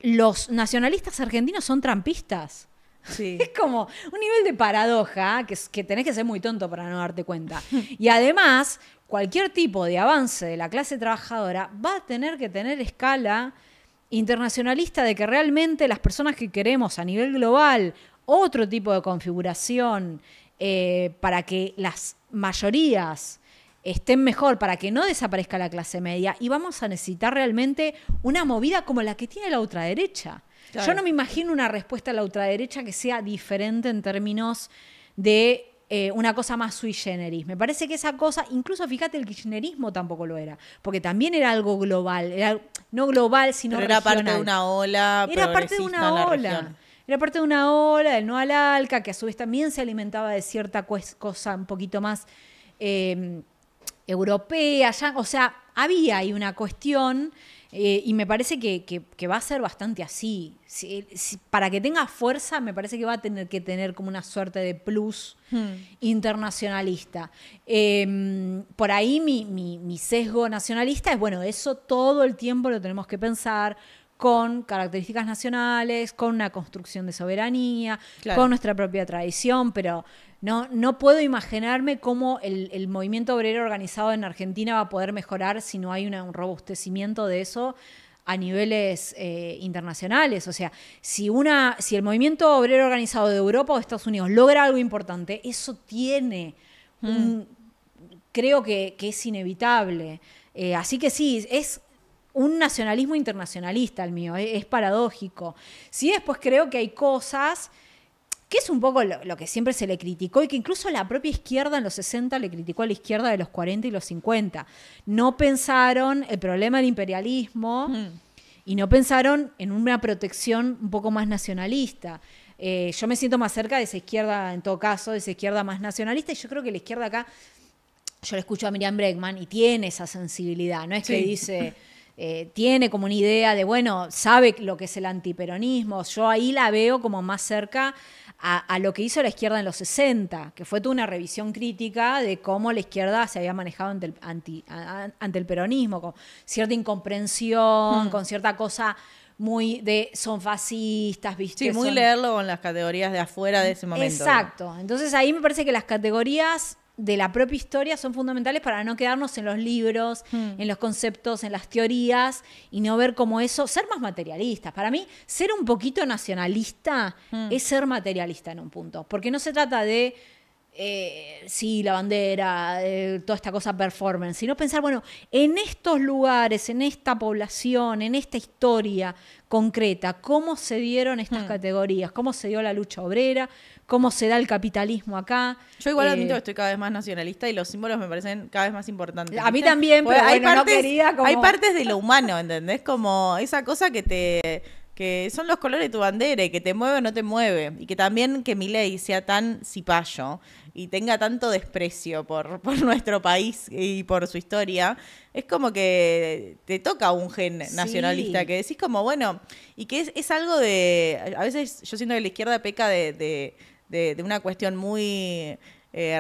los nacionalistas argentinos son trampistas. Sí. Es como un nivel de paradoja que tenés que ser muy tonto para no darte cuenta. Y además, cualquier tipo de avance de la clase trabajadora va a tener que tener escala internacionalista de que realmente las personas que queremos a nivel global otro tipo de configuración para que las mayorías estén mejor, para que no desaparezca la clase media, y vamos a necesitar realmente una movida como la que tiene la ultraderecha. Claro. Yo no me imagino una respuesta a la ultraderecha que sea diferente en términos de una cosa más sui generis. Me parece que esa cosa, incluso fíjate, el kirchnerismo tampoco lo era, porque también era algo global, era, no global, sino pero era regional. Parte de una ola era parte de una ola. Era parte de una ola del no al ALCA, que a su vez también se alimentaba de cierta cosa un poquito más europea. Ya, o sea, había ahí una cuestión y me parece que va a ser bastante así. Para que tenga fuerza, me parece que va a tener que tener como una suerte de plus internacionalista. Por ahí mi sesgo nacionalista es, bueno, eso todo el tiempo lo tenemos que pensar con características nacionales, con una construcción de soberanía, claro, con nuestra propia tradición, pero no puedo imaginarme cómo el movimiento obrero organizado en Argentina va a poder mejorar si no hay un robustecimiento de eso a niveles internacionales. O sea, si el movimiento obrero organizado de Europa o de Estados Unidos logra algo importante, eso tiene creo que es inevitable. Así que sí, es un nacionalismo internacionalista el mío, es paradójico. Sí, después creo que hay cosas que es un poco lo que siempre se le criticó y que incluso la propia izquierda en los 60 le criticó a la izquierda de los 40 y los 50. No pensaron el problema del imperialismo y no pensaron en una protección un poco más nacionalista. Yo me siento más cerca de esa izquierda, en todo caso, de esa izquierda más nacionalista, y yo creo que la izquierda acá, yo le escucho a Miriam Bregman y tiene esa sensibilidad, no es que dice... tiene como una idea de, bueno, sabe lo que es el antiperonismo. Yo ahí la veo como más cerca a lo que hizo la izquierda en los 60, que fue toda una revisión crítica de cómo la izquierda se había manejado ante el peronismo, con cierta incomprensión, con cierta cosa muy de son fascistas, ¿viste? Sí, muy leerlo con las categorías de afuera de ese momento. Exacto. ¿No? Entonces ahí me parece que las categorías de la propia historia son fundamentales para no quedarnos en los libros, en los conceptos, en las teorías y no ver como eso, ser más materialistas. Para mí, ser un poquito nacionalista es ser materialista en un punto, porque no se trata de sí, la bandera, toda esta cosa performance, sino pensar, bueno, en estos lugares, en esta población, en esta historia concreta, cómo se dieron estas categorías, cómo se dio la lucha obrera, cómo se da el capitalismo acá. Yo igual admito que estoy cada vez más nacionalista y los símbolos me parecen cada vez más importantes. A mí también, pero hay bueno, partes, no quería como... Hay partes de lo humano, ¿entendés? Como esa cosa que son los colores de tu bandera y que te mueve o no te mueve. Y que también que Milei sea tan cipayo y tenga tanto desprecio por nuestro país y por su historia, es como que te toca un gen nacionalista, que decís como, bueno, y que es algo de... A veces yo siento que la izquierda peca de una cuestión muy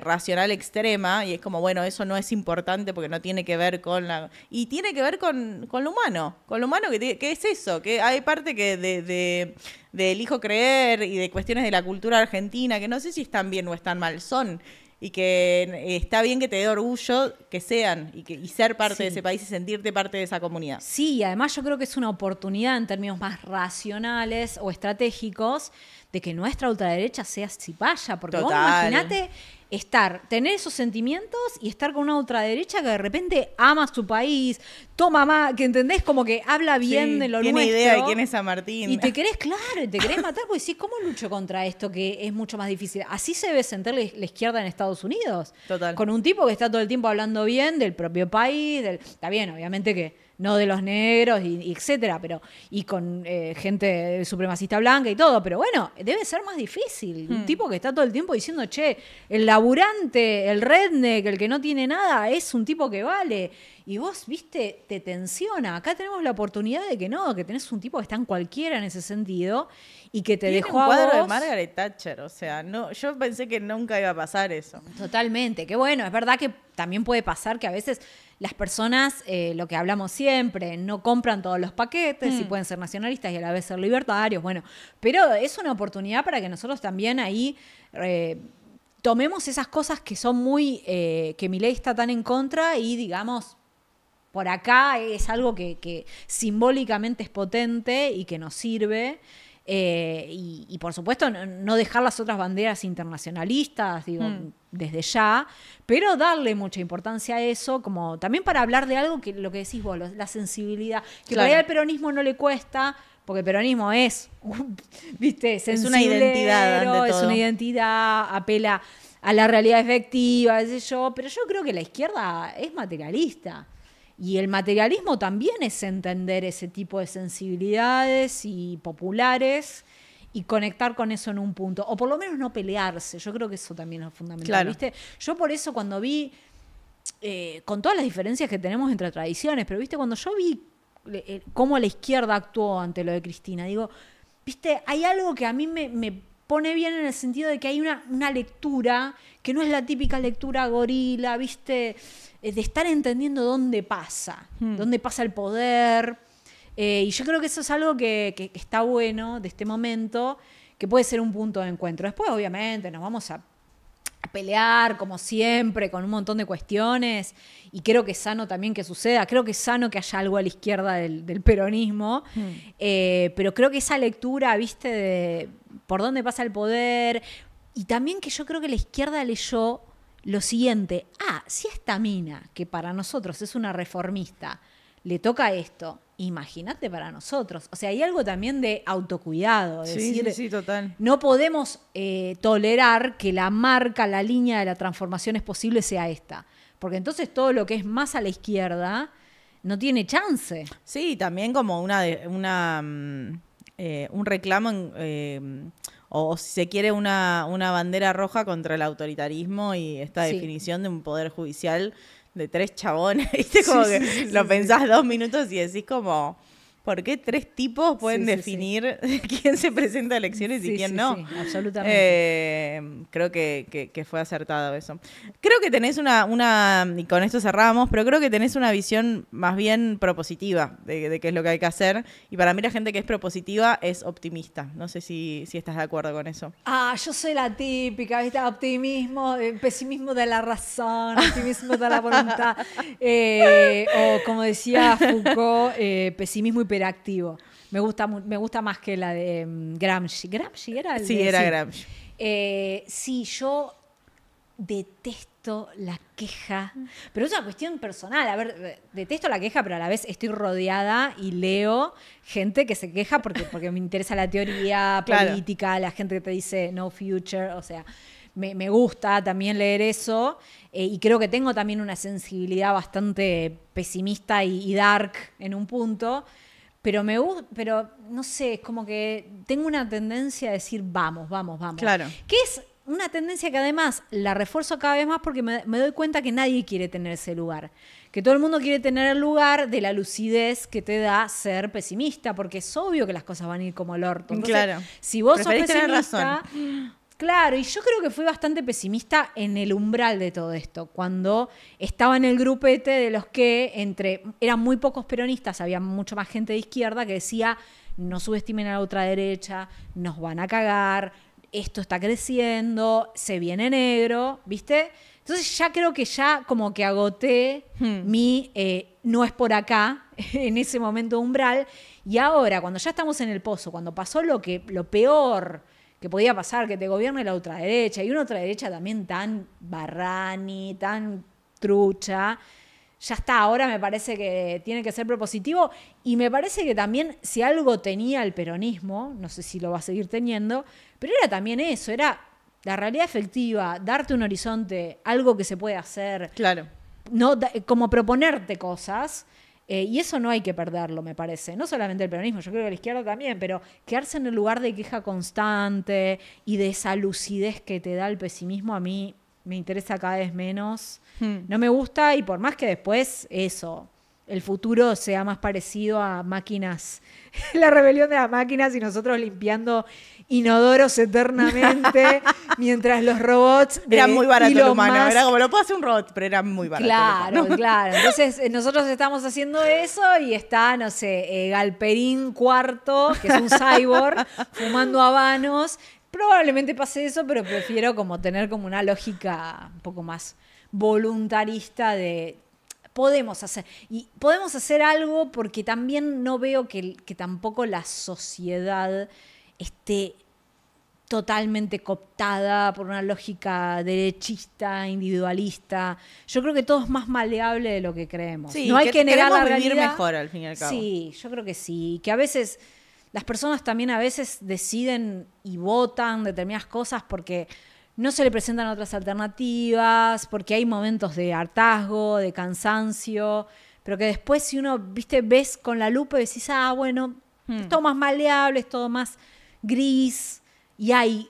racional extrema, y es como, bueno, eso no es importante porque no tiene que ver con la... Y tiene que ver con lo humano, que es eso, que hay parte que de elijo creer y de cuestiones de la cultura argentina, que no sé si están bien o están mal, son y que está bien que te dé orgullo que sean y ser parte Sí. de ese país y sentirte parte de esa comunidad. Sí, y además yo creo que es una oportunidad en términos más racionales o estratégicos de que nuestra ultraderecha sea cipaya, porque vos Total. imaginate tener esos sentimientos y estar con una ultraderecha que de repente ama su país, toma más, que entendés, como que habla bien Sí, de lo tiene nuestro. idea de quién es San Martín. Y te querés, claro, y te querés matar porque decís, ¿cómo lucho contra esto que es mucho más difícil? Así se debe sentir la izquierda en Estados Unidos. Total. Con un tipo que está todo el tiempo hablando bien del propio país, está bien, obviamente que no de los negros, y etcétera, pero y con gente supremacista blanca y todo, pero bueno, debe ser más difícil. Un tipo que está todo el tiempo diciendo, che, el laburante, el redneck, el que no tiene nada, es un tipo que vale. Y vos, viste, te tensiona. Acá tenemos la oportunidad de que no, que tenés un tipo que está en cualquiera en ese sentido y que te Tiene dejó un cuadro a de vos. Margaret Thatcher, o sea, no, yo pensé que nunca iba a pasar eso. Totalmente, que bueno, es verdad que también puede pasar que a veces las personas, lo que hablamos siempre, no compran todos los paquetes y pueden ser nacionalistas y a la vez ser libertarios, bueno, pero es una oportunidad para que nosotros también ahí tomemos esas cosas que son muy, que Milei está tan en contra y digamos, por acá es algo que simbólicamente es potente y que nos sirve. Y por supuesto no dejar las otras banderas internacionalistas, digo, desde ya, pero darle mucha importancia a eso, como también para hablar de algo que lo que decís vos, la sensibilidad, que Claro. por ahí al peronismo no le cuesta, porque el peronismo es, viste, Es una identidad ante es todo. una identidad, apela a la realidad efectiva, qué sé yo, pero yo creo que la izquierda es materialista. Y el materialismo también es entender ese tipo de sensibilidades y populares y conectar con eso en un punto. O por lo menos no pelearse. Yo creo que eso también es fundamental. Claro. ¿Viste? Yo por eso cuando vi, con todas las diferencias que tenemos entre tradiciones, pero viste, cuando yo vi cómo la izquierda actuó ante lo de Cristina, digo, viste, hay algo que a mí me pone bien en el sentido de que hay una lectura que no es la típica lectura gorila, viste, de estar entendiendo dónde pasa el poder. Y yo creo que eso es algo que está bueno de este momento, que puede ser un punto de encuentro. Después, obviamente, nos vamos a pelear, como siempre, con un montón de cuestiones, y creo que es sano también que suceda, creo que es sano que haya algo a la izquierda del peronismo, pero creo que esa lectura, viste, de por dónde pasa el poder, y también que yo creo que la izquierda leyó lo siguiente: si a esta mina, que para nosotros es una reformista, le toca esto, imagínate para nosotros. O sea, hay algo también de autocuidado, de decir, Sí, total. no podemos tolerar que la marca, la línea de la transformación es posible sea esta, porque entonces todo lo que es más a la izquierda no tiene chance. Sí, también como un reclamo, o si se quiere, una bandera roja contra el autoritarismo y esta Sí. definición de un poder judicial de 3 chabones, ¿viste? Como que lo pensás 2 minutos y decís como, ¿por qué 3 tipos pueden Sí, sí, definir quién se presenta a elecciones y Sí, quién sí, no? sí, absolutamente. Creo que fue acertado eso. Creo que tenés y con esto cerramos, pero creo que tenés una visión más bien propositiva de qué es lo que hay que hacer. Y para mí la gente que es propositiva es optimista. No sé si estás de acuerdo con eso. Yo soy la típica, ¿viste? Optimismo, pesimismo de la razón, optimismo de la voluntad. O como decía Foucault, pesimismo hiperactivo. Me gusta más que la de Gramsci. ¿Gramsci era el Sí, de- era Gramsci. Sí, yo detesto la queja, pero es una cuestión personal. A ver, detesto la queja, pero a la vez estoy rodeada y leo gente que se queja porque me interesa la teoría Claro. política, la gente que te dice no future, o sea, me gusta también leer eso, y creo que tengo también una sensibilidad bastante pesimista y dark en un punto. Pero pero no sé, es como que tengo una tendencia a decir vamos. Claro. Que es una tendencia que además la refuerzo cada vez más porque me doy cuenta que nadie quiere tener ese lugar. Que todo el mundo quiere tener el lugar de la lucidez que te da ser pesimista, porque es obvio que las cosas van a ir como el orto. Entonces, Claro. si vos sos Preferís tener pesimista... Claro, y yo creo que fui bastante pesimista en el umbral de todo esto, cuando estaba en el grupete de los que eran muy pocos peronistas, había mucho más gente de izquierda que decía no subestimen a la ultraderecha, nos van a cagar, esto está creciendo, se viene negro, ¿viste? Entonces ya creo que ya como que agoté mi no es por acá en ese momento umbral. Y ahora, cuando ya estamos en el pozo, cuando pasó lo peor que podía pasar, que te gobierne la ultraderecha, y una ultraderecha también tan barrani, tan trucha, ya está, ahora me parece que tiene que ser propositivo, y me parece que también si algo tenía el peronismo, no sé si lo va a seguir teniendo, pero era también eso, era la realidad efectiva, darte un horizonte, algo que se puede hacer, Claro. no, como proponerte cosas. Y eso no hay que perderlo, me parece. No solamente el peronismo, yo creo que la izquierda también, pero quedarse en el lugar de queja constante y de esa lucidez que te da el pesimismo, a mí me interesa cada vez menos. No me gusta, y por más que después eso, el futuro sea más parecido a máquinas, la rebelión de las máquinas y nosotros limpiando inodoros eternamente, mientras los robots... Era muy barato el Elon humano, Musk, era como lo puedo hacer un robot, pero era muy barato. claro, el humano. claro. Entonces, nosotros estamos haciendo eso y está, no sé, Galperín Cuarto, que es un cyborg, fumando habanos. Probablemente pase eso, pero prefiero como tener como una lógica un poco más voluntarista de... Podemos hacer algo, porque también no veo que tampoco la sociedad esté totalmente cooptada por una lógica derechista, individualista. Yo creo que todo es más maleable de lo que creemos. Sí, no hay que negar la queremos vivir realidad. mejor, al fin y al cabo. Sí, yo creo que sí. Que a veces las personas también a veces deciden y votan determinadas cosas porque no se le presentan otras alternativas, porque hay momentos de hartazgo, de cansancio, pero que después si uno, viste, ves con la lupa y decís, bueno, es todo más maleable, es todo más gris, y hay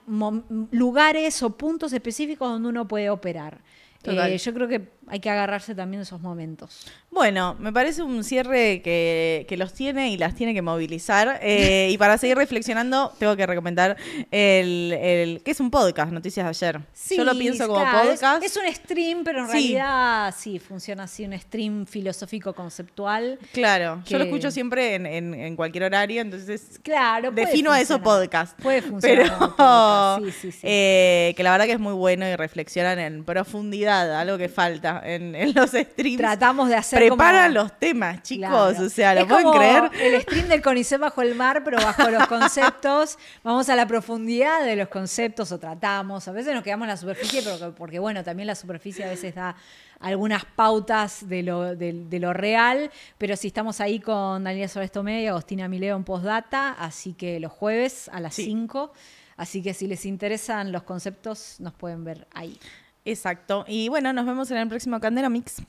lugares o puntos específicos donde uno puede operar. Yo creo que hay que agarrarse también de esos momentos. Bueno, me parece un cierre que los tiene y las tiene que movilizar. Y para seguir reflexionando, tengo que recomendar que es un podcast, Noticias de Ayer. Sí, yo lo pienso como claro, podcast. Es un stream, pero en Sí. realidad sí, funciona así, un stream filosófico conceptual. Claro, yo lo que- escucho siempre en cualquier horario, entonces Claro, puede defino a eso funcionar. podcast. Puede funcionar Pero como podcast, sí. que la verdad que es muy bueno y reflexionan en profundidad, algo que falta en los streams. Tratamos de hacer Preparan como... los temas, chicos, Claro. o sea, ¿lo Es pueden como creer? el stream del CONICET bajo el mar, pero bajo los conceptos. Vamos a la profundidad de los conceptos, o tratamos. A veces nos quedamos en la superficie, porque bueno, también la superficie a veces da algunas pautas de lo real, pero sí estamos ahí con Daniela Sorestomé y Agostina Mileo en Postdata, así que los jueves a las 5. Así que si les interesan los conceptos, nos pueden ver ahí. Exacto. Y bueno, nos vemos en el próximo Candela Mix.